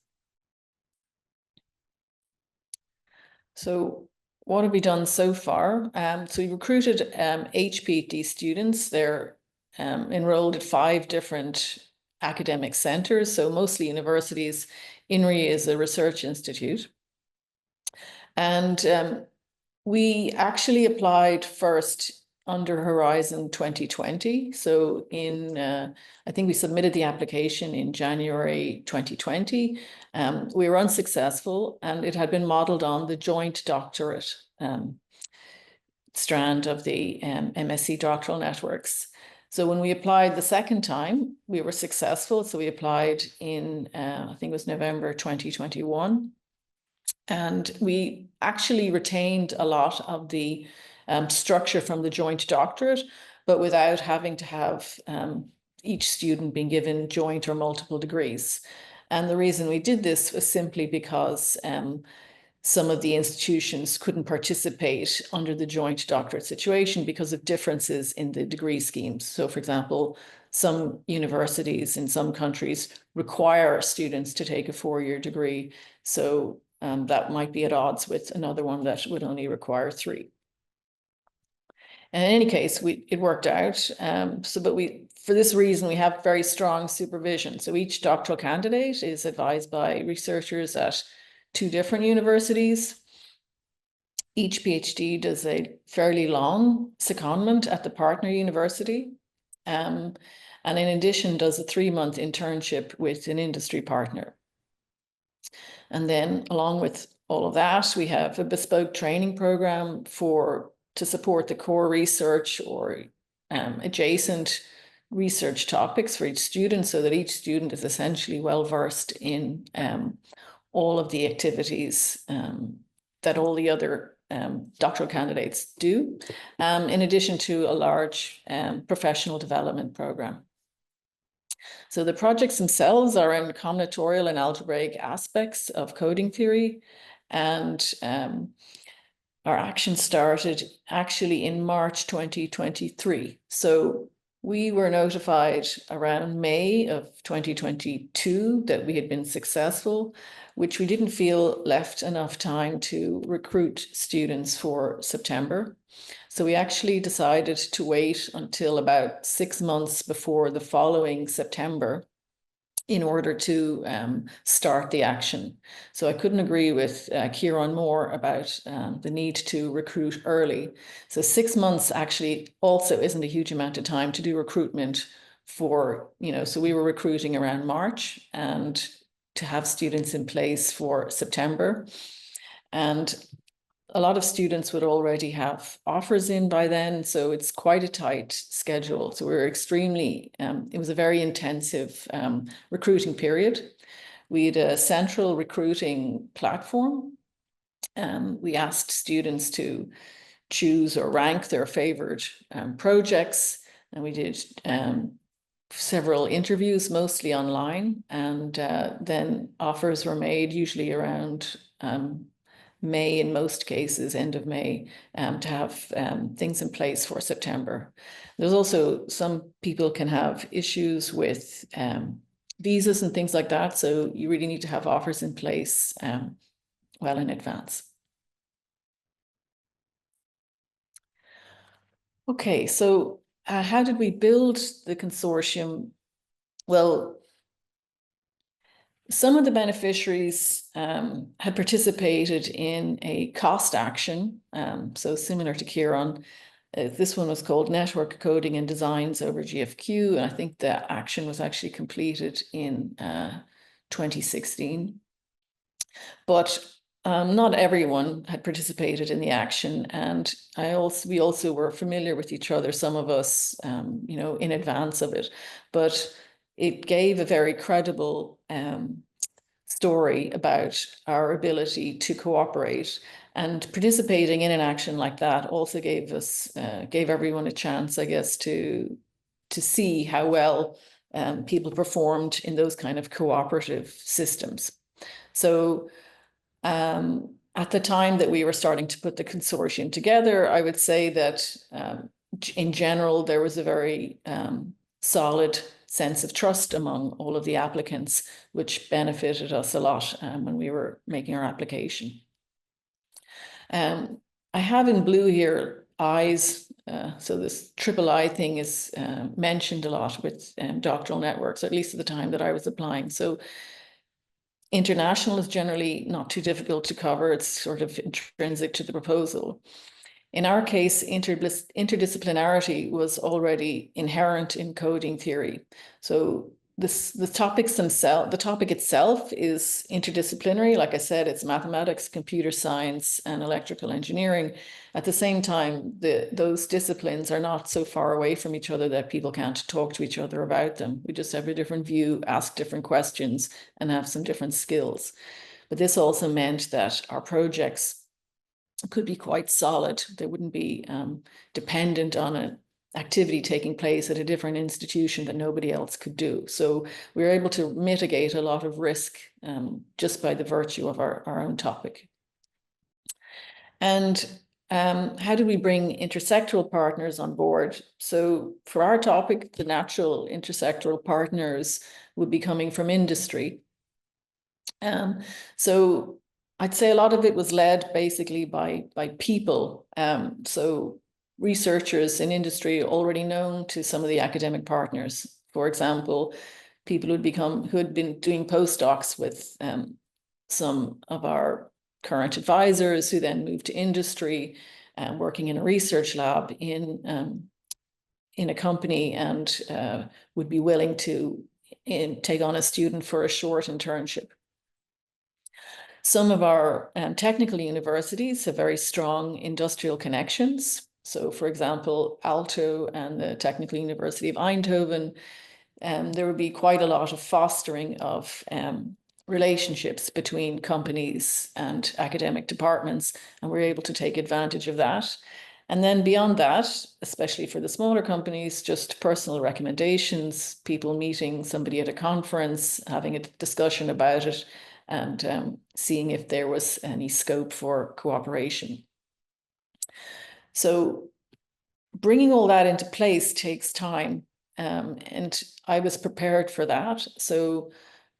So what have we done so far? So we recruited 8 PhD students. They're enrolled at 5 different academic centers, so mostly universities. INRI is a research institute. And we actually applied first under Horizon 2020. So I think we submitted the application in January 2020. We were unsuccessful, and it had been modeled on the joint doctorate strand of the MSc Doctoral Networks. So when we applied the second time, we were successful. So we applied in, I think it was November 2021. And we actually retained a lot of the structure from the joint doctorate, but without having to have each student being given joint or multiple degrees. And the reason we did this was simply because some of the institutions couldn't participate under the joint doctorate situation because of differences in the degree schemes. So, for example, some universities in some countries require students to take a 4-year degree. So that might be at odds with another one that would only require 3. And in any case, it worked out. But for this reason, we have very strong supervision. So each doctoral candidate is advised by researchers at 2 different universities. Each PhD does a fairly long secondment at the partner university. And in addition, does a 3-month internship with an industry partner. And then along with all of that, we have a bespoke training program to support the core research or adjacent research topics for each student, so that each student is essentially well versed in all of the activities that all the other doctoral candidates do, in addition to a large professional development program. So the projects themselves are in combinatorial and algebraic aspects of coding theory, and our action started actually in March 2023. So we were notified around May of 2022 that we had been successful, which we didn't feel left enough time to recruit students for September. So we actually decided to wait until about 6 months before the following September in order to start the action. So I couldn't agree with Kieran more about the need to recruit early. So 6 months actually also isn't a huge amount of time to do recruitment for, so we were recruiting around March and to have students in place for September. And a lot of students would already have offers in by then, so it's quite a tight schedule. So we were extremely, it was a very intensive recruiting period. We had a central recruiting platform. We asked students to choose or rank their favored projects, and we did several interviews, mostly online, and then offers were made, usually around May, in most cases, end of May, to have things in place for September. There's also some people can have issues with visas and things like that. So you really need to have offers in place well in advance. Okay, so how did we build the consortium? Well, some of the beneficiaries had participated in a cost action, so similar to Kieran. This one was called Network Coding and Designs over GFQ, and I think the action was actually completed in 2016. But not everyone had participated in the action, and we also were familiar with each other, some of us, in advance of it. But it gave a very credible story about our ability to cooperate, and participating in an action like that also gave everyone a chance, I guess, to see how well people performed in those kind of cooperative systems. So at the time that we were starting to put the consortium together, I would say that in general, there was a very solid sense of trust among all of the applicants, which benefited us a lot when we were making our application. I have in blue here eyes, so this triple I thing is mentioned a lot with doctoral networks, at least at the time that I was applying. So international is generally not too difficult to cover. It's sort of intrinsic to the proposal. In our case, interdisciplinarity was already inherent in coding theory. So the topic itself is interdisciplinary. Like I said, it's mathematics, computer science, and electrical engineering. At the same time, those disciplines are not so far away from each other that people can't talk to each other about them. We just have a different view, ask different questions, and have some different skills. But this also meant that our projects could be quite solid. They wouldn't be dependent on an activity taking place at a different institution that nobody else could do. So we were able to mitigate a lot of risk just by the virtue of our own topic. And how do we bring intersectoral partners on board? So for our topic, the natural intersectoral partners would be coming from industry. So I'd say a lot of it was led basically by people. So researchers in industry already known to some of the academic partners. For example, people who had been doing postdocs with some of our current advisors, who then moved to industry and working in a research lab in a company, and would be willing to take on a student for a short internship. Some of our technical universities have very strong industrial connections. So, for example, Aalto and the Technical University of Eindhoven, there would be quite a lot of fostering of relationships between companies and academic departments, and we're able to take advantage of that. And then beyond that, especially for the smaller companies, just personal recommendations, people meeting somebody at a conference, having a discussion about it, and seeing if there was any scope for cooperation. So bringing all that into place takes time, and I was prepared for that. So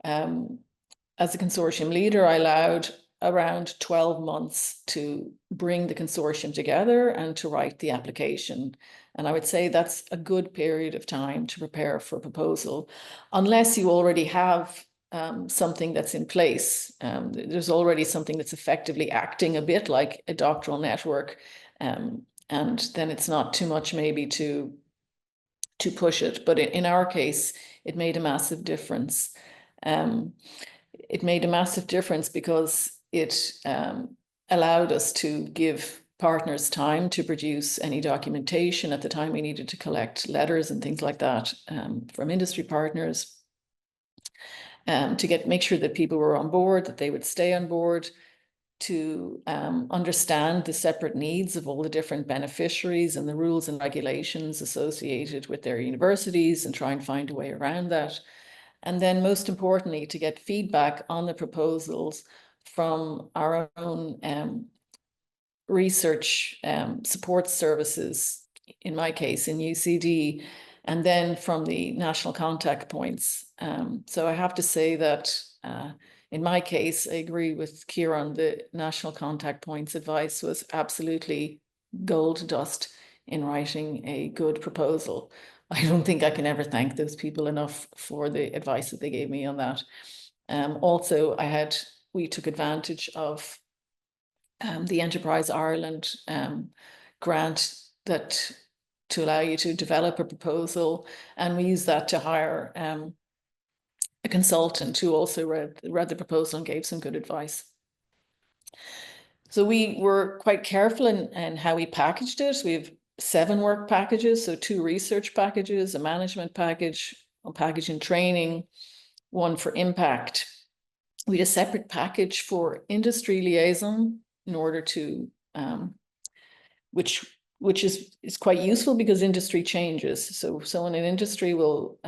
as a consortium leader, I allowed around 12 months to bring the consortium together and to write the application. And I would say that's a good period of time to prepare for a proposal, unless you already have something that's in place. There's already something that's effectively acting a bit like a doctoral network, and then it's not too much maybe to push it. But in our case, it made a massive difference. It made a massive difference because it allowed us to give partners time to produce any documentation. At the time, we needed to collect letters and things like that from industry partners, to make sure that people were on board, that they would stay on board, to understand the separate needs of all the different beneficiaries and the rules and regulations associated with their universities, and try and find a way around that. And then most importantly, to get feedback on the proposals from our own research support services, in my case, in UCD, and then from the national contact points. So I have to say that in my case, I agree with Kieran, the national contact points advice was absolutely gold dust in writing a good proposal. I don't think I can ever thank those people enough for the advice that they gave me on that. Also, we took advantage of the Enterprise Ireland grant to allow you to develop a proposal, and we used that to hire a consultant who also read the proposal and gave some good advice. So we were quite careful in how we packaged it. We have 7 work packages, so 2 research packages, a management package, a package in training, 1 for impact. We had a separate package for industry liaison in order to, which is quite useful because industry changes. So someone in industry will,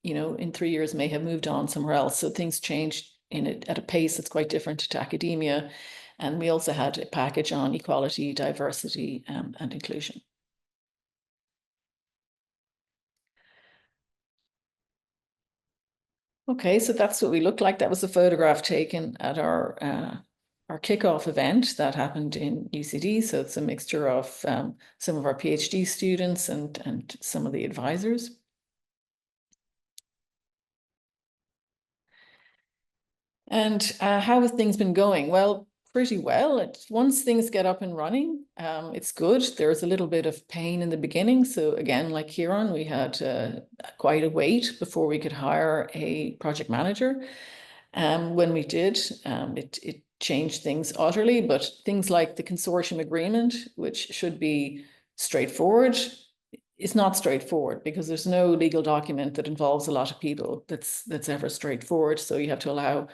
in 3 years may have moved on somewhere else. So things change at a pace that's quite different to academia. And we also had a package on equality, diversity, and inclusion. Okay, so that's what we looked like. That was a photograph taken at our kickoff event that happened in UCD. So it's a mixture of some of our PhD students and some of the advisors. And how have things been going? Well, pretty well. Once things get up and running, it's good. There's a little bit of pain in the beginning. So again, like Kieran, we had quite a wait before we could hire a project manager. When we did, it changed things utterly, but things like the consortium agreement, which should be straightforward, is not straightforward because there's no legal document that involves a lot of people that's ever straightforward. So you have to allow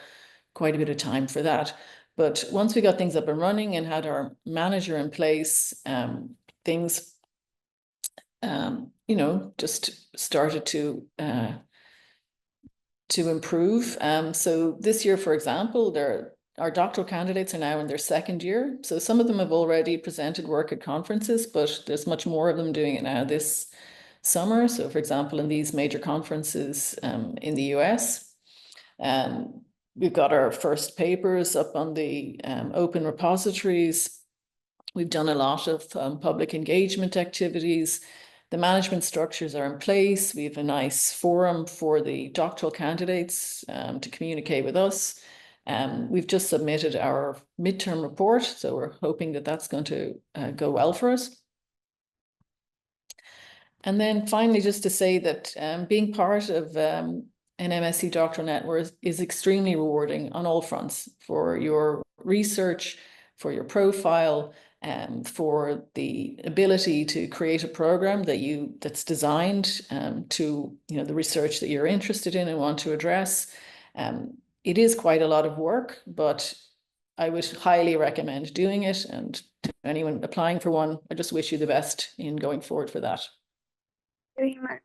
quite a bit of time for that. But once we got things up and running and had our manager in place, things, just started to improve. So this year, for example, our doctoral candidates are now in their 2nd year. So some of them have already presented work at conferences, but there's much more of them doing it now this summer. So for example, in these major conferences in the US, we've got our first papers up on the open repositories. We've done a lot of public engagement activities. The management structures are in place. We have a nice forum for the doctoral candidates to communicate with us. We've just submitted our midterm report, so we're hoping that that's going to go well for us. And then finally, just to say that being part of an MSc Doctoral Network is extremely rewarding on all fronts, for your research, for your profile, for the ability to create a program that's designed to the research that you're interested in and want to address. It is quite a lot of work, but I would highly recommend doing it, and anyone applying for one, I just wish you the best in going forward for that. Emer.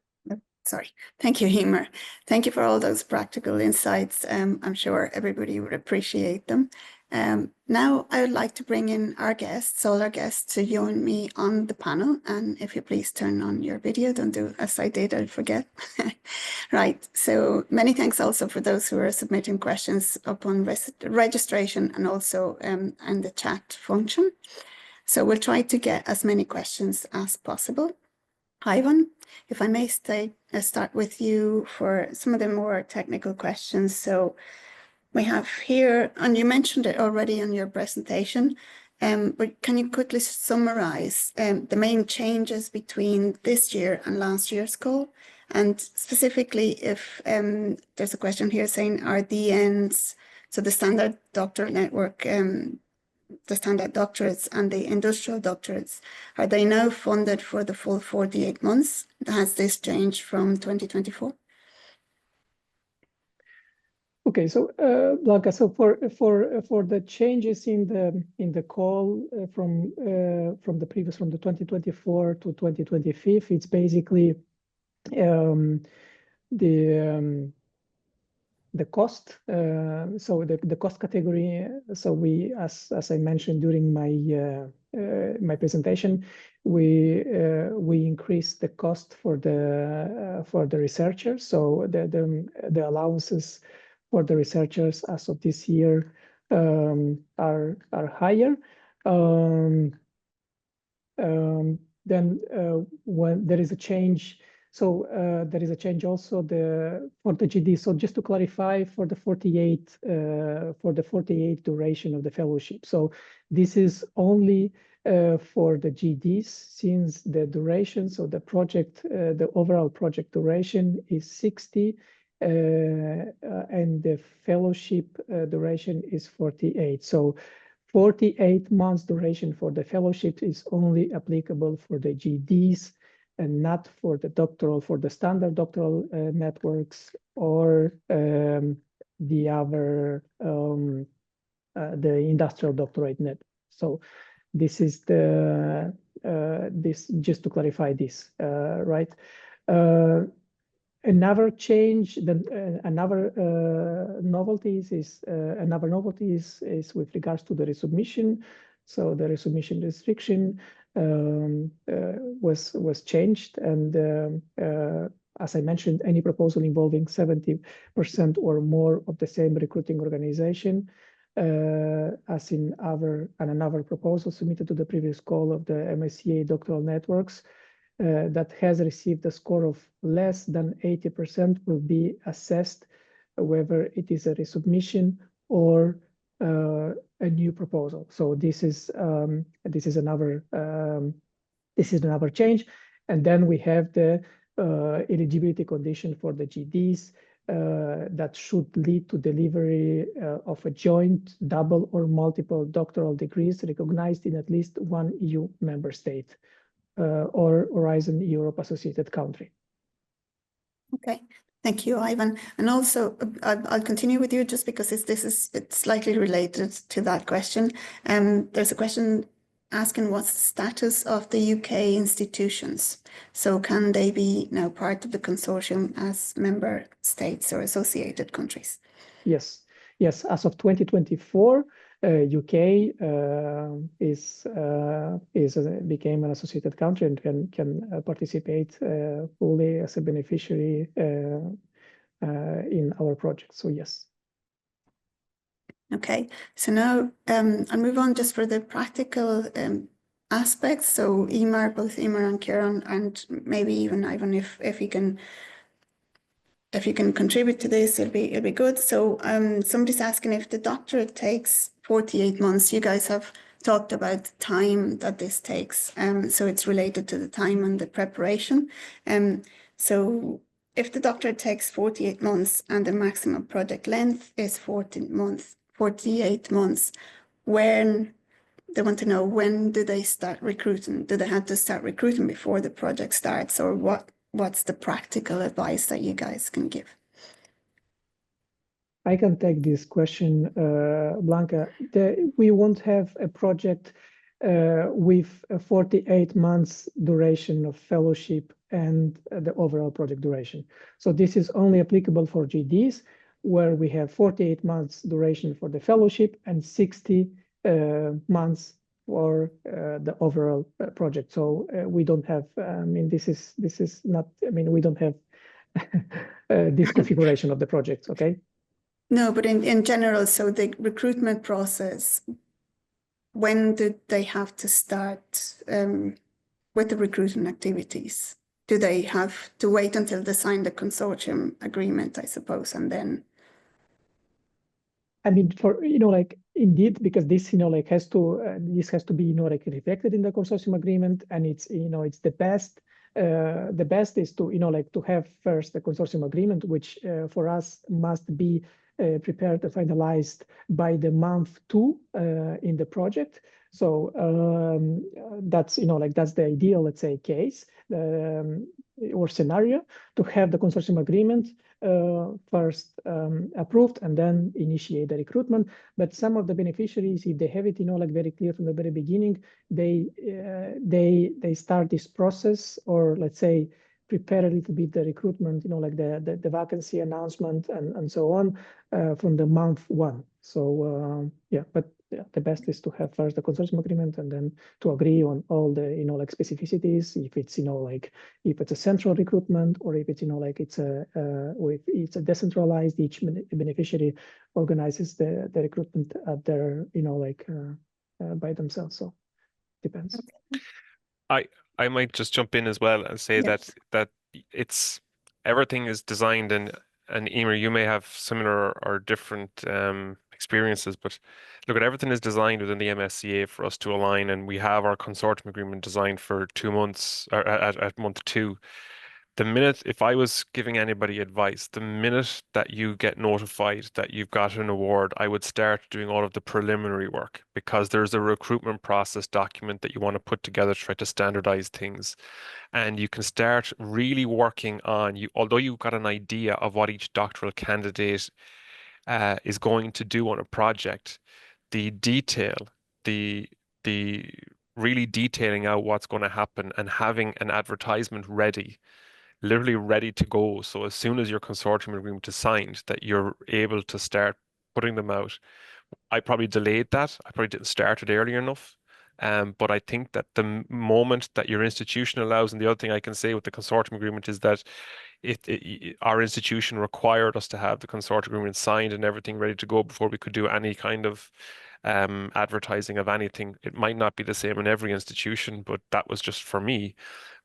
Sorry. Thank you, Emer. Thank you for all those practical insights. I'm sure everybody would appreciate them. Now I would like to bring in our guests, all our guests, to join me on the panel. And if you please turn on your video, don't do as I did, I'll forget. Right. So many thanks also for those who are submitting questions upon registration and also in the chat function. So we'll try to get as many questions as possible. Ivan, if I may start with you for some of the more technical questions. So we have here, and you mentioned it already in your presentation, but can you quickly summarize the main changes between this year and last year's call? And specifically, if there's a question here saying, are the ends, so the standard doctoral network, the standard doctorates and the industrial doctorates, are they now funded for the full 48 months? Has this changed from 2024? Okay, so Blanca, so for the changes in the call from the 2024 to 2025, it's basically the cost. So the cost category. So we, as I mentioned during my my presentation, we increased the cost for the researchers. So the allowances for the researchers as of this year are higher. Then when there is a change, so there is a change also for the GD. So just to clarify, for the 48 duration of the fellowship. So this is only for the GDs, since the duration, so the project, the overall project duration is 60. And the fellowship duration is 48. So 48 months duration for the fellowship is only applicable for the GDs and not for the standard doctoral networks or the other, the industrial doctorate net. So this is this, just to clarify this, right? Another change, another novelty is with regards to the resubmission. So the resubmission restriction was changed, and as I mentioned, any proposal involving 70% or more of the same recruiting organization, as in another proposal submitted to the previous call of the MSCA Doctoral Networks, that has received a score of less than 80% will be assessed whether it is a resubmission or a new proposal. So this is another change. And then we have the eligibility condition for the GDs that should lead to delivery of a joint, double, or multiple doctoral degrees recognized in at least one EU member state. Or Horizon Europe associated country. Okay, thank you, Ivan. And also, I'll continue with you just because it's slightly related to that question. There's a question asking what's the status of the UK institutions. So can they be now part of the consortium as member states or associated countries? Yes, as of 2024, UK became an associated country and can participate fully as a beneficiary in our project. So yes. Okay, so now I'll move on just for the practical aspects. So both Emer and Kieran, and maybe even Ivan, if you can contribute to this, it'll be good. So somebody's asking if the doctorate takes 48 months. You guys have talked about the time that this takes. So it's related to the time and the preparation. So if the doctorate takes 48 months and the maximum project length is 48 months, when they want to know, when do they start recruiting? Do they have to start recruiting before the project starts, or what's the practical advice that you guys can give? I can take this question, Blanca. We won't have a project with a 48 months duration of fellowship and the overall project duration. So this is only applicable for GDs, where we have 48 months duration for the fellowship and 60 months for the overall project. So we don't have, I mean, this is not, I mean, we don't have this configuration of the projects, okay? No, but in general, so the recruitment process, when do they have to start with the recruiting activities? Do they have to wait until they sign the consortium agreement, I suppose, and then? I mean, for, you know, like, indeed, because this, you know, like, this has to be, you know, like, reflected in the consortium agreement, and it's, you know, it's the best is to, you know, like, to have first the consortium agreement, which for us must be prepared and finalized by the month 2 in the project. So that's, you know, like, that's the ideal, let's say, case or scenario, to have the consortium agreement first approved and then initiate the recruitment. But some of the beneficiaries, if they have it, you know, like, very clear from the very beginning, they start this process, or let's say prepare a little bit the recruitment, you know, like the vacancy announcement and so on from the month 1. So yeah, but yeah, the best is to have first the consortium agreement and then to agree on all the, you know, like, specificities, if it's, you know, like, if it's a central recruitment, or if it's, you know, like, it's a decentralized, each beneficiary organizes the recruitment at their, you know, like, by themselves. So depends. I might just jump in as well and say Yeah. that it's everything is designed, and Emer, you may have similar or different experiences, but look, at everything is designed within the MSCA for us to align, and we have our consortium agreement designed for 2 months, or at month 2. The minute, if I was giving anybody advice, the minute that you get notified that you've got an award, I would start doing all of the preliminary work, because there's a recruitment process document that you want to put together to try to standardize things. And you can start really working on, although you've got an idea of what each doctoral candidate is going to do on a project, the detail, the really detailing out what's going to happen and having an advertisement ready, literally ready to go. So as soon as your consortium agreement is signed, that you're able to start putting them out. I probably delayed that. I probably didn't start it early enough. But I think that the moment that your institution allows, and the other thing I can say with the consortium agreement is that our institution required us to have the consortium agreement signed and everything ready to go before we could do any kind of advertising of anything. It might not be the same in every institution, but that was just for me.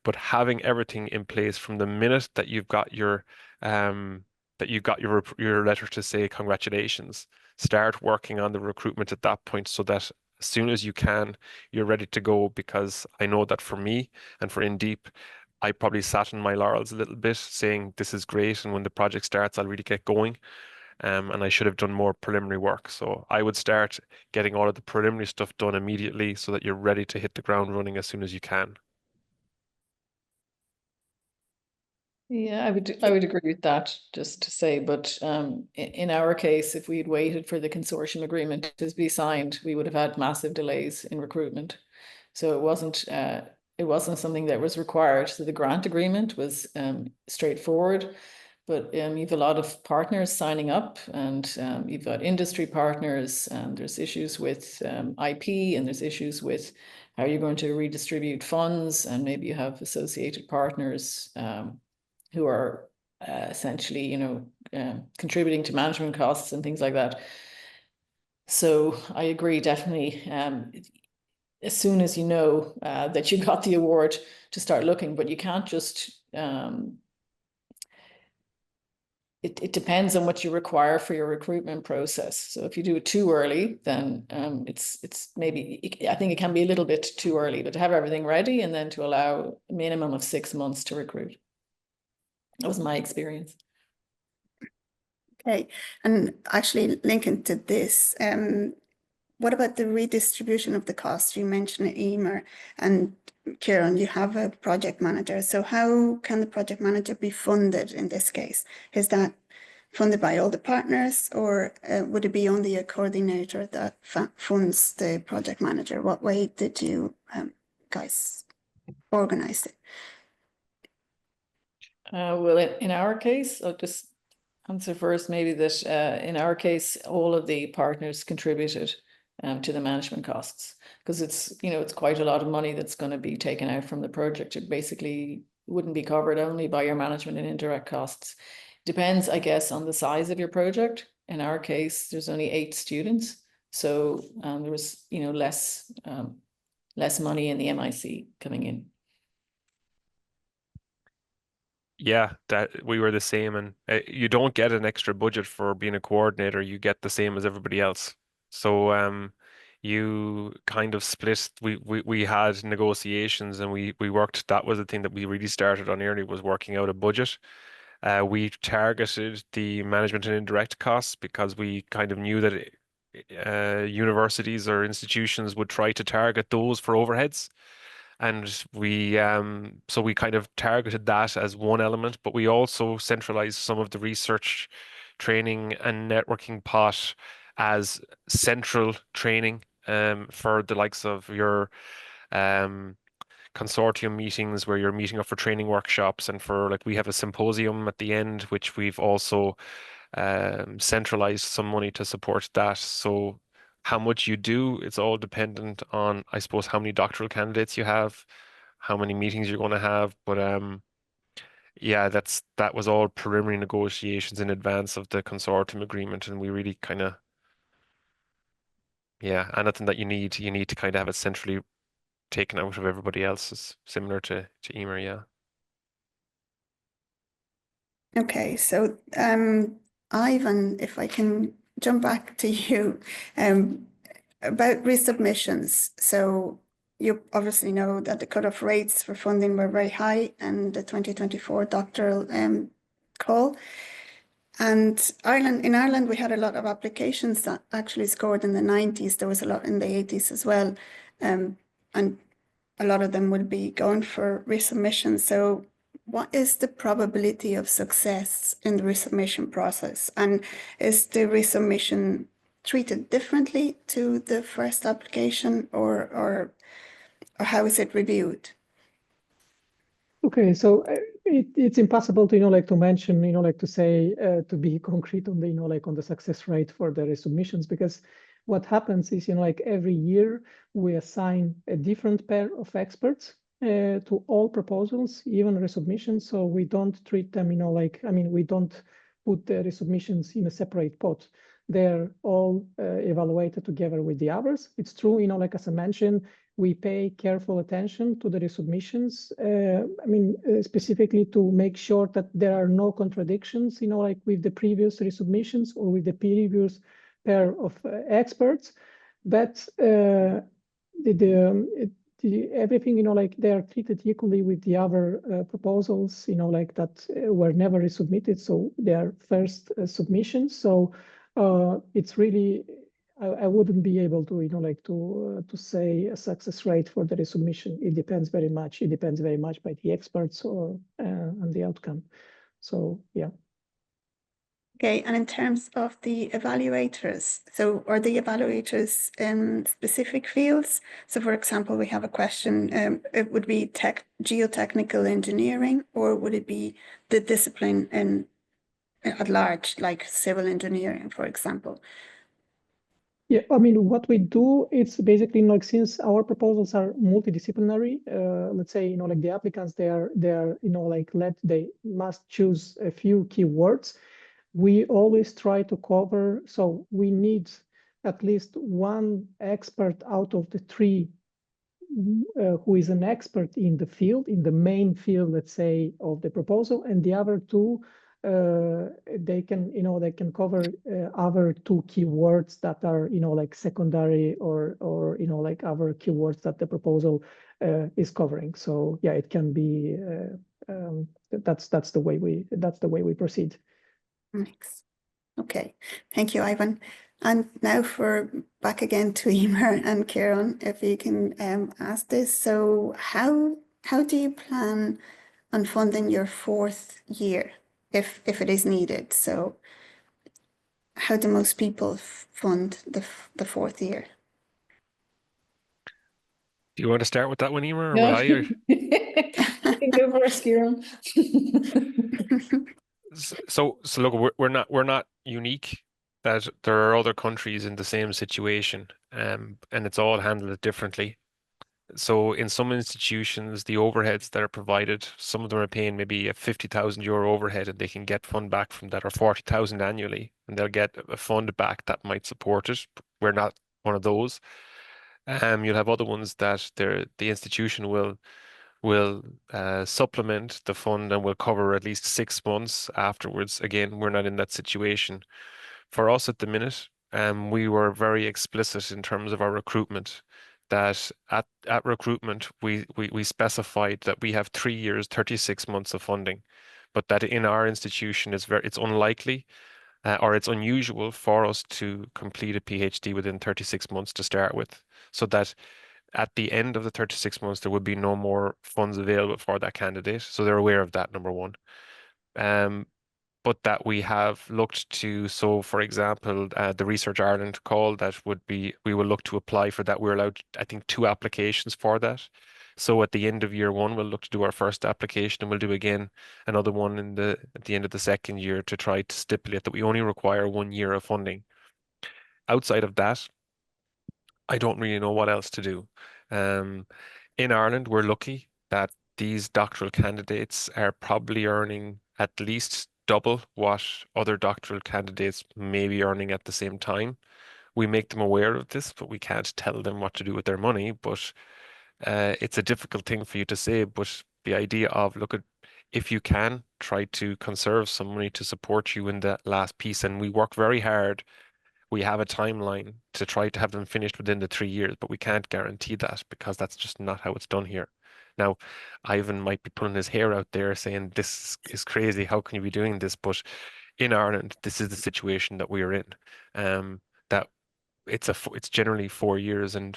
But having everything in place from the minute that you've got your letter to say congratulations, start working on the recruitment at that point, so that as soon as you can, you're ready to go. Because I know that for me and for InDeep, I probably sat on my laurels a little bit saying this is great, and when the project starts, I'll really get going. And I should have done more preliminary work. So I would start getting all of the preliminary stuff done immediately, so that you're ready to hit the ground running as soon as you can. Yeah, I would agree with that, just to say, but in our case, if we had waited for the consortium agreement to be signed, we would have had massive delays in recruitment. So it wasn't something that was required. So the grant agreement was straightforward, but you've a lot of partners signing up, and you've got industry partners, and there's issues with IP, and there's issues with how you're going to redistribute funds, and maybe you have associated partners who are essentially, you know, contributing to management costs and things like that. So I agree, definitely. As soon as you know that you got the award, to start looking, but you can't just. It depends on what you require for your recruitment process. So if you do it too early, then it's maybe, I think it can be a little bit too early, but to have everything ready and then to allow a minimum of 6 months to recruit. That was my experience. Okay, and actually linking to this, what about the redistribution of the cost? You mentioned it, Emer, and Kieran, you have a project manager. So how can the project manager be funded in this case? Is that funded by all the partners, or would it be only a coordinator that funds the project manager? What way did you guys organize it? Well, in our case, I'll just answer first, maybe that in our case, all of the partners contributed to the management costs, because it's, you know, it's quite a lot of money that's going to be taken out from the project. It basically wouldn't be covered only by your management and indirect costs. Depends, I guess, on the size of your project. In our case, there's only 8 students, so there was, you know, less money in the MIC coming in. Yeah, that we were the same, and you don't get an extra budget for being a coordinator. You get the same as everybody else. So you kind of split. We had negotiations, and we worked. That was the thing that we really started on early, was working out a budget. We targeted the management and indirect costs because we kind of knew that universities or institutions would try to target those for overheads. And so we kind of targeted that as one element, but we also centralized some of the research, training, and networking pot as central training for the likes of your consortium meetings, where you're meeting up for training workshops, and for, like, we have a symposium at the end, which we've also centralized some money to support that. So how much you do, it's all dependent on, I suppose, how many doctoral candidates you have, how many meetings you're going to have. But yeah, that was all preliminary negotiations in advance of the consortium agreement, and we really kind of, yeah, anything that you need to kind of have it centrally taken out of everybody else, is similar to Emer, yeah. Okay, so Ivan, if I can jump back to you about resubmissions. So you obviously know that the cutoff rates for funding were very high in the 2024 doctoral call. And in Ireland, we had a lot of applications that actually scored in the 90s. There was a lot in the 80s as well. And a lot of them will be going for resubmission. So what is the probability of success in the resubmission process? And is the resubmission treated differently to the first application, or how is it reviewed? Okay, so it's impossible to, like to mention, like to say, to be concrete on the, like on the success rate for the resubmissions, because what happens is, like every year we assign a different pair of experts to all proposals, even resubmissions. So we don't treat them, like, I mean, we don't put the resubmissions in a separate pot. They're all evaluated together with the others. It's true, like as I mentioned, we pay careful attention to the resubmissions. I mean, specifically to make sure that there are no contradictions, like with the previous resubmissions or with the previous pair of experts. But everything, like they are treated equally with the other proposals, like that were never resubmitted. So they are first submissions. So it's really, I wouldn't be able to, like to say a success rate for the resubmission. It depends very much. It depends very much by the experts or and the outcome. So yeah. Okay, and in terms of the evaluators, so are the evaluators in specific fields? So for example, we have a question, it would be geotechnical engineering, or would it be the discipline at large, like civil engineering, for example? Yeah, I mean, what we do, it's basically, like, since our proposals are multidisciplinary, let's say, like the applicants, they're like they must choose a few keywords. We always try to cover, so we need at least one expert out of the 3 who is an expert in the field, in the main field, let's say, of the proposal, and the other 2, they can, they can cover other 2 keywords that are, like secondary or like other keywords that the proposal is covering. So yeah, it can be, that's the way we proceed. Thanks. Okay, thank you, Ivan. And now back again to Emer and Kieran, if you can ask this. So how do you plan on funding your 4th year, if it is needed? So how do most people fund the fourth year? Do you want to start with that one, Emer, or No. will I? Or... You can go first, Kieran. So look, we're not unique. That there are other countries in the same situation, and it's all handled differently. So in some institutions, the overheads that are provided, some of them are paying maybe a 50,000 euro overhead, and they can get fund back from that, or 40,000 annually, and they'll get a fund back that might support it. We're not one of those. You'll have other ones that the institution will supplement the fund and will cover at least 6 months afterwards. Again, we're not in that situation. For us at the minute, we were very explicit in terms of our recruitment, that at recruitment we specified that we have 3 years, 36 months of funding, but that in our institution it's unlikely or it's unusual for us to complete a PhD within 36 months to start with, so that at the end of the 36 months, there would be no more funds available for that candidate. So they're aware of that, number one. But that we have looked to, so for example, the Research Ireland call, that would be, we will look to apply for that. We're allowed, I think, 2 applications for that. So at the end of year 1, we'll look to do our first application, and we'll do again another one at the end of the second year to try to stipulate that we only require 1 year of funding. Outside of that, I don't really know what else to do. In Ireland, we're lucky that these doctoral candidates are probably earning at least double what other doctoral candidates may be earning at the same time. We make them aware of this, but we can't tell them what to do with their money. But it's a difficult thing for you to say. But the idea of, look, if you can, try to conserve some money to support you in that last piece. And we work very hard. We have a timeline to try to have them finished within the 3 years, but we can't guarantee that because that's just not how it's done here. Now, Ivan might be pulling his hair out there saying, this is crazy, how can you be doing this? But in Ireland, this is the situation that we're in. That it's generally 4 years, and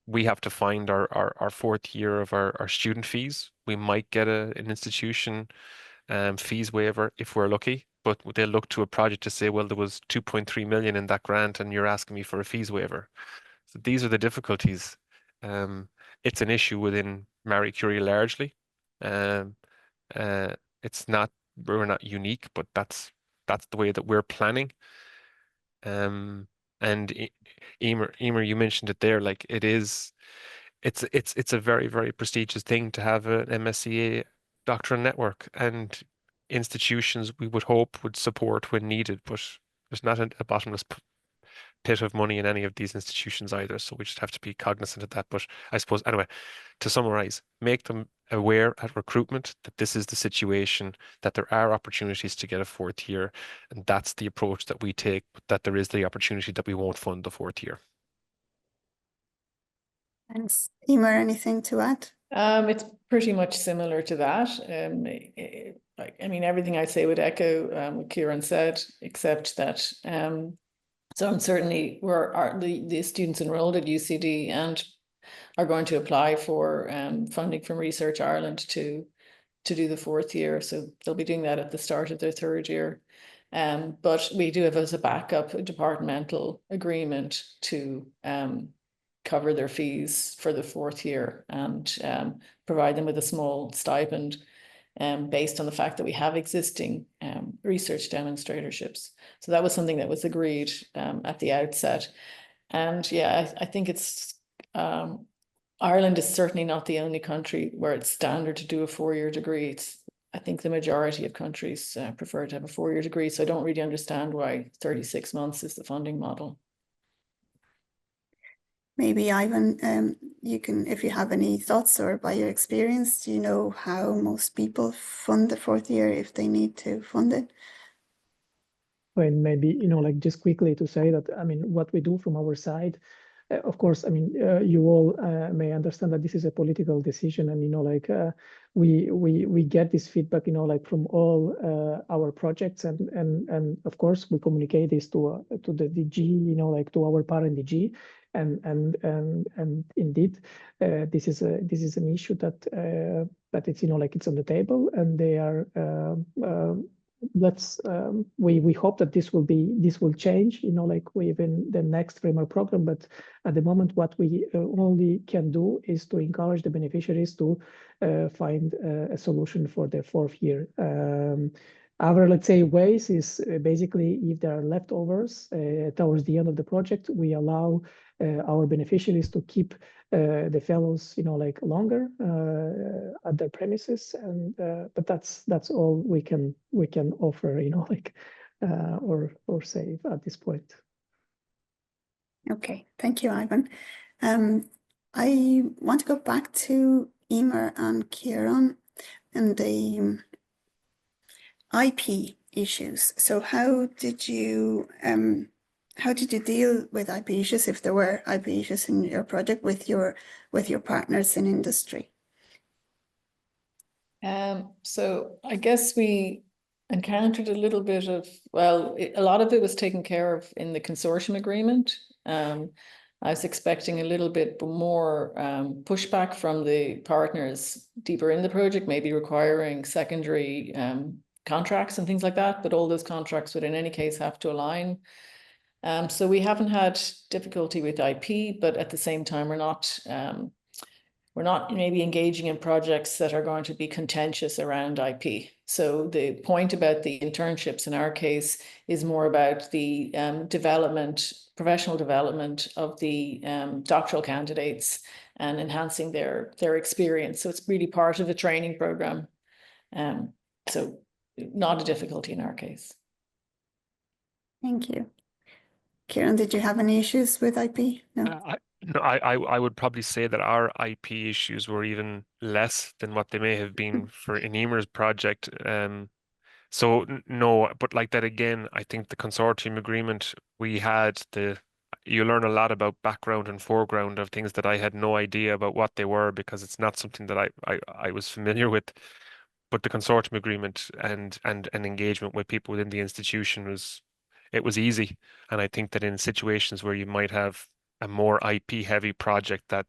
we have to find our fourth year of our student fees. We might get an institution fees waiver if we're lucky, but they'll look to a project to say, well, there was 2.3 million in that grant and you're asking me for a fees waiver. So these are the difficulties. It's an issue within Marie Curie largely. It's not, we're not unique, but that's the way that we're planning. And Emer, you mentioned it there, like it's a very, very prestigious thing to have an MSCA doctoral network, and institutions we would hope would support when needed, but there's not a bottomless pit of money in any of these institutions either, so we just have to be cognizant of that. But I suppose, anyway, to summarize, make them aware at recruitment that this is the situation, that there are opportunities to get a fourth year, and that's the approach that we take, but that there is the opportunity that we won't fund the fourth year. Thanks. Emer, anything to add? It's pretty much similar to that. I mean, everything I say would echo what Kieran said, except that so certainly the students enrolled at UCD and are going to apply for funding from Research Ireland to do the fourth year. So they'll be doing that at the start of their third year. But we do have as a backup a departmental agreement to cover their fees for the fourth year and provide them with a small stipend based on the fact that we have existing research demonstratorships. So that was something that was agreed at the outset. And yeah, I think it's Ireland is certainly not the only country where it's standard to do a 4-year degree. I think the majority of countries prefer to have a 4-year degree. So I don't really understand why 36 months is the funding model. Maybe Ivan, you can, if you have any thoughts or by your experience, do you know how most people fund the fourth year if they need to fund it? Well, maybe, like just quickly to say that, I mean, what we do from our side, of course, I mean, you all may understand that this is a political decision, and, like we get this feedback, like from all our projects, and of course we communicate this to the DG, like to our parent DG. And indeed, this is an issue that it's like it's on the table, and they are we hope that this will change, like within the next framework program. But at the moment, what we only can do is to encourage the beneficiaries to find a solution for their 4th year. Our, let's say, ways is basically if there are leftovers towards the end of the project, we allow our beneficiaries to keep the fellows, like longer at their premises, and but that's all we can offer, like or save at this point. Okay, thank you, Ivan. I want to go back to Emer and Kieran and the IP issues. So how did you deal with IP issues, if there were IP issues in your project with your partners in industry? So I guess we encountered a little bit of, well, a lot of it was taken care of in the consortium agreement. I was expecting a little bit more pushback from the partners deeper in the project, maybe requiring secondary contracts and things like that, but all those contracts would in any case have to align. So we haven't had difficulty with IP, but at the same time, we're not maybe engaging in projects that are going to be contentious around IP. So the point about the internships in our case is more about the professional development of the doctoral candidates and enhancing their experience. So it's really part of the training program. So not a difficulty in our case. Thank you. Kieran, did you have any issues with IP? No. I would probably say that our IP issues were even less than what they may have been for Emer's project. So no, but like that again, I think the consortium agreement we had, you learn a lot about background and foreground of things that I had no idea about what they were, because it's not something that I was familiar with. But the consortium agreement and engagement with people within the institution was easy. And I think that in situations where you might have a more IP heavy project, that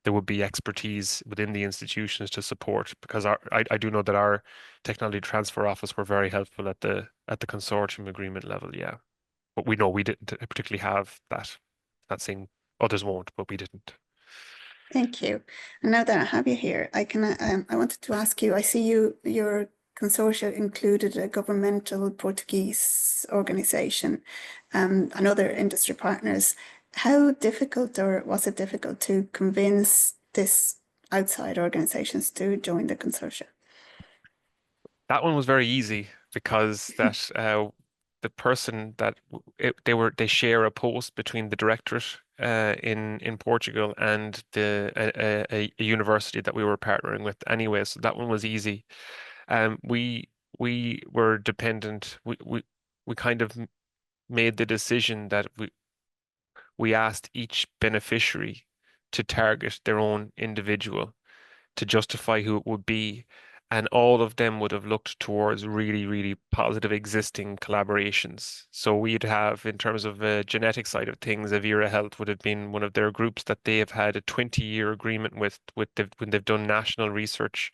there would be expertise within the institutions to support, because I do know that our technology transfer office were very helpful at the consortium agreement level. Yeah, but we know we didn't particularly have that. Not saying others won't, but we didn't. Thank you. And now that I have you here, I wanted to ask you, I see your consortia included a governmental Portuguese organization and other industry partners. How difficult, or was it difficult, to convince this outside organizations to join the consortia? That one was very easy, because that the person that they share a post between the directorate in Portugal and a university that we were partnering with anyway. So that one was easy. We were dependent. We kind of made the decision that we asked each beneficiary to target their own individual to justify who it would be. And all of them would have looked towards really, really positive existing collaborations. So we'd have, in terms of the genetic side of things, Avira Health would have been one of their groups that they have had a 20-year agreement with when they've done national research,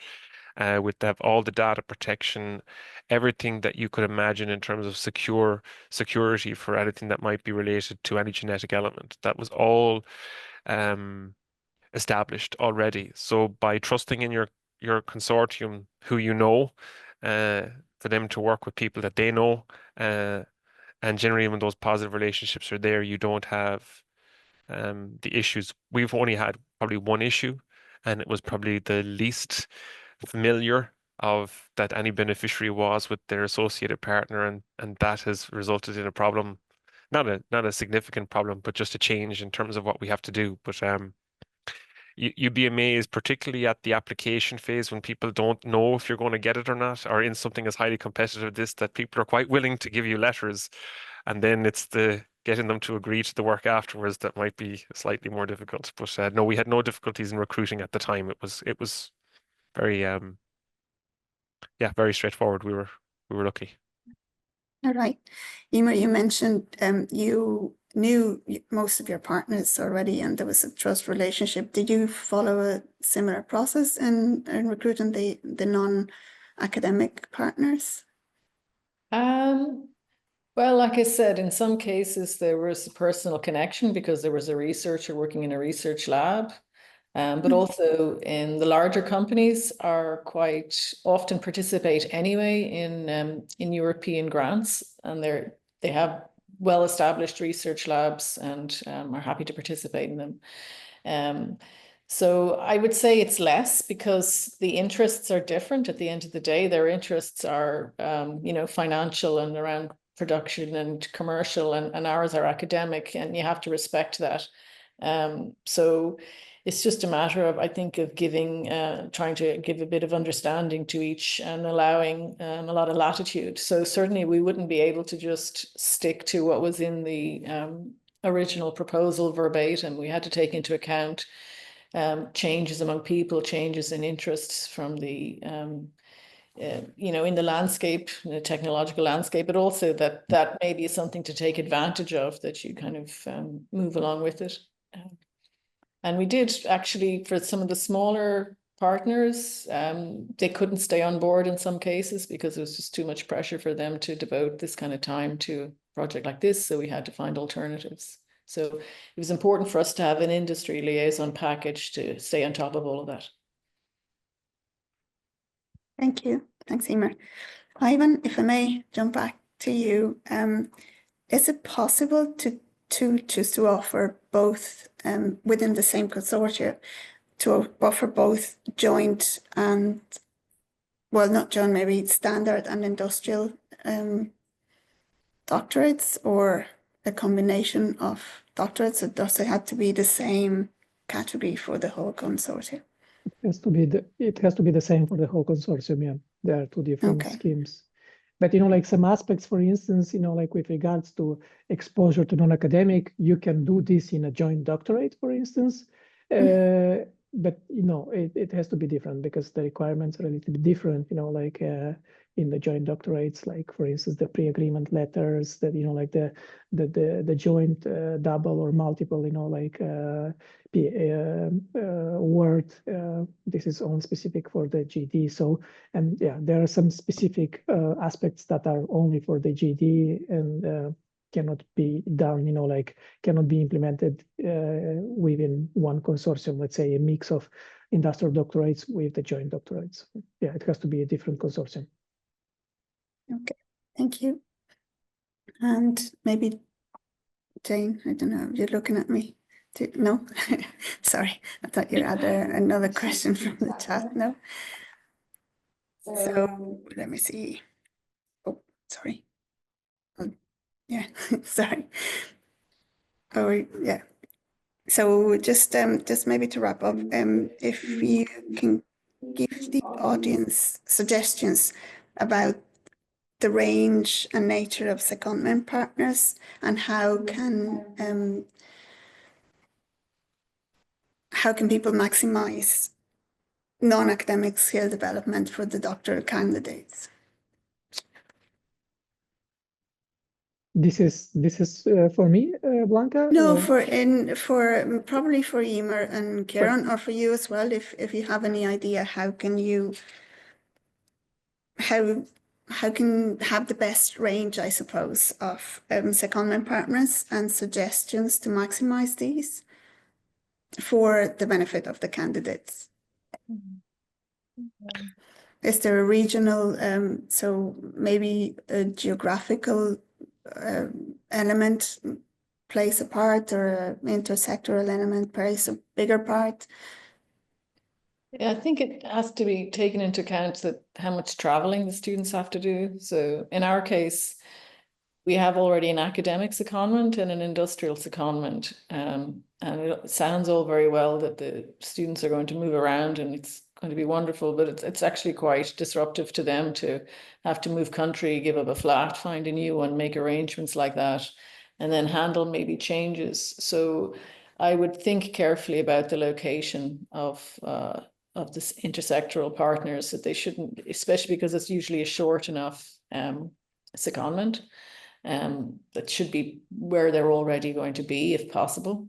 with they have all the data protection, everything that you could imagine in terms of security for anything that might be related to any genetic element. That was all established already. So by trusting in your consortium, who you know, for them to work with people that they know, and generally when those positive relationships are there, you don't have the issues. We've only had probably one issue, and it was probably the least familiar of that any beneficiary was with their associated partner, and that has resulted in a problem, not a significant problem, but just a change in terms of what we have to do. But you'd be amazed, particularly at the application phase, when people don't know if you're going to get it or not, or in something as highly competitive as this, that people are quite willing to give you letters, and then it's the getting them to agree to the work afterwards that might be slightly more difficult. But no, we had no difficulties in recruiting at the time. It was very very straightforward. We were lucky. All right. Emer, you mentioned you knew most of your partners already, and there was a trust relationship. Did you follow a similar process in recruiting the non-academic partners? Well, like I said, in some cases there was a personal connection because there was a researcher working in a research lab. But also in the larger companies are quite often participate anyway in European grants, and they have well-established research labs and are happy to participate in them. So I would say it's less because the interests are different. At the end of the day, their interests are financial and around production and commercial, and ours are academic, and you have to respect that. So it's just a matter of, I think, of trying to give a bit of understanding to each and allowing a lot of latitude. So certainly we wouldn't be able to just stick to what was in the original proposal verbatim. We had to take into account changes among people, changes in interests from the in the landscape, the technological landscape, but also that maybe is something to take advantage of, that you kind of move along with it. And we did actually, for some of the smaller partners, they couldn't stay on board in some cases because it was just too much pressure for them to devote this kind of time to a project like this. So we had to find alternatives. So it was important for us to have an industry liaison package to stay on top of all of that. Thank you. Thanks, Emer. Ivan, if I may jump back to you, is it possible to choose to offer both within the same consortium, to offer both joint and, well, not joint, maybe standard and industrial doctorates, or a combination of doctorates? Or does it have to be the same category for the whole consortium? It has to be the same for the whole consortium. Yeah, there are two different schemes. But like some aspects, for instance, like with regards to exposure to non-academic, you can do this in a joint doctorate, for instance. But it has to be different because the requirements are a little bit different. Like in the joint doctorates, like for instance, the pre-agreement letters, that like the joint double or multiple, like word. This is only specific for the GD. So, and yeah, there are some specific aspects that are only for the GD and cannot be done, like cannot be implemented within one consortium, let's say a mix of industrial doctorates with the joint doctorates. Yeah, it has to be a different consortium. Okay, thank you. And maybe Jane, I don't know, you're looking at me. No, sorry, I thought you had another question from the chat. No. So let me see. Oh, sorry. Oh, yeah, sorry. Oh, yeah. So just maybe to wrap up, if you can give the audience suggestions about the range and nature of secondment partners, and how can people maximize non-academic skill development for the doctoral candidates? This is for me, Blanca? No, probably for Emer and Kieran, or for you as well, if you have any idea how can have the best range, I suppose, of secondment partners and suggestions to maximize these for the benefit of the candidates. Is there a regional, so maybe a geographical element plays a part, or an intersectoral element plays a bigger part? Yeah, I think it has to be taken into account that how much traveling the students have to do. So in our case, we have already an academic secondment and an industrial secondment. And it sounds all very well that the students are going to move around and it's going to be wonderful, but it's actually quite disruptive to them to have to move country, give up a flat, find a new one, make arrangements like that, and then handle maybe changes. So I would think carefully about the location of this intersectoral partners, that they shouldn't, especially because it's usually a short enough secondment, that should be where they're already going to be if possible.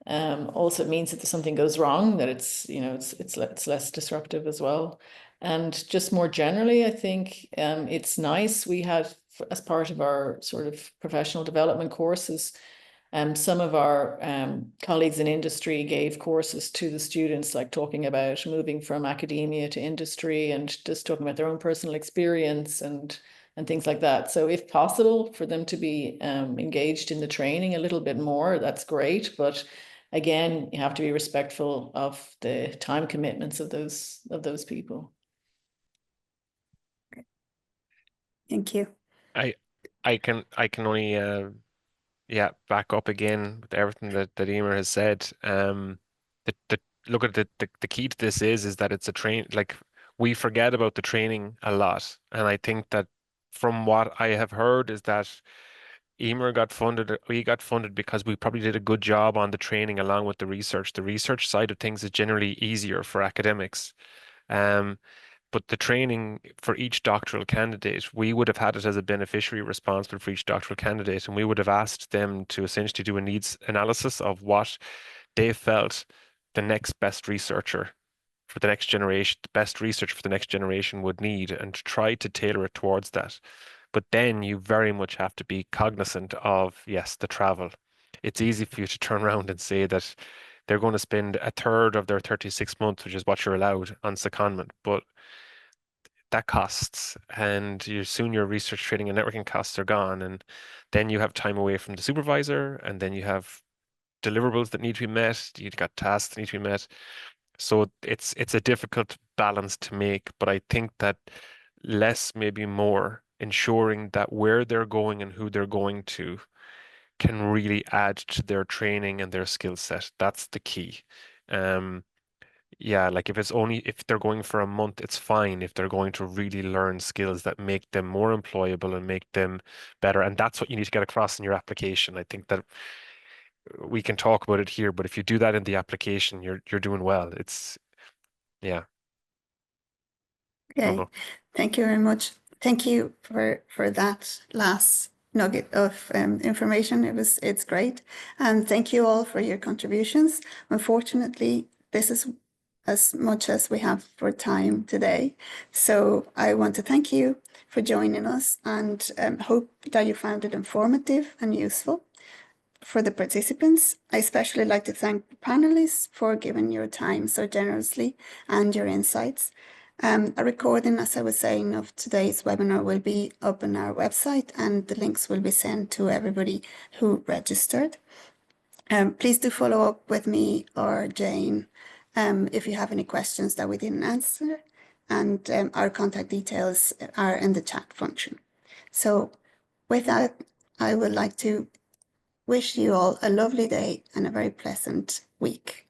Also, it means that if something goes wrong, that it's less disruptive as well. And just more generally, I think it's nice. We had, as part of our sort of professional development courses, some of our colleagues in industry gave courses to the students, like talking about moving from academia to industry and just talking about their own personal experience and things like that. So if possible for them to be engaged in the training a little bit more, that's great. But again, you have to be respectful of the time commitments of those people. Thank you. I can only back up again with everything that Emer has said. Look at the key to this is that it's a train, like we forget about the training a lot. And I think that from what I have heard is that we got funded because we probably did a good job on the training along with the research. The research side of things is generally easier for academics. But the training for each doctoral candidate, we would have had it as a beneficiary responsible for each doctoral candidate, and we would have asked them to essentially do a needs analysis of what they felt the next best researcher for the next generation, the best research for the next generation would need, and try to tailor it towards that. But then you very much have to be cognizant of, yes, the travel. It's easy for you to turn around and say that they're going to spend a third of their 36 months, which is what you're allowed, on secondment, but that costs, and soon your research, training, and networking costs are gone, and then you have time away from the supervisor, and then you have deliverables that need to be met. You've got tasks that need to be met. So it's a difficult balance to make, but I think that less, maybe more, ensuring that where they're going and who they're going to can really add to their training and their skill set. That's the key. Yeah, like if they're going for a month, it's fine if they're going to really learn skills that make them more employable and make them better. And that's what you need to get across in your application. I think that we can talk about it here, but if you do that in the application, you're doing well. Yeah. Okay, know. thank you very much. Thank you for that last nugget of information. It's great, and thank you all for your contributions. Unfortunately, this is as much as we have for time today. So I want to thank you for joining us, and hope that you found it informative and useful. For the participants, I especially like to thank the panelists for giving your time so generously and your insights. A recording, as I was saying, of today's webinar will be up on our website, and the links will be sent to everybody who registered. Please do follow up with me or Jane if you have any questions that we didn't answer, and our contact details are in the chat function. So with that, I would like to wish you all a lovely day and a very pleasant week.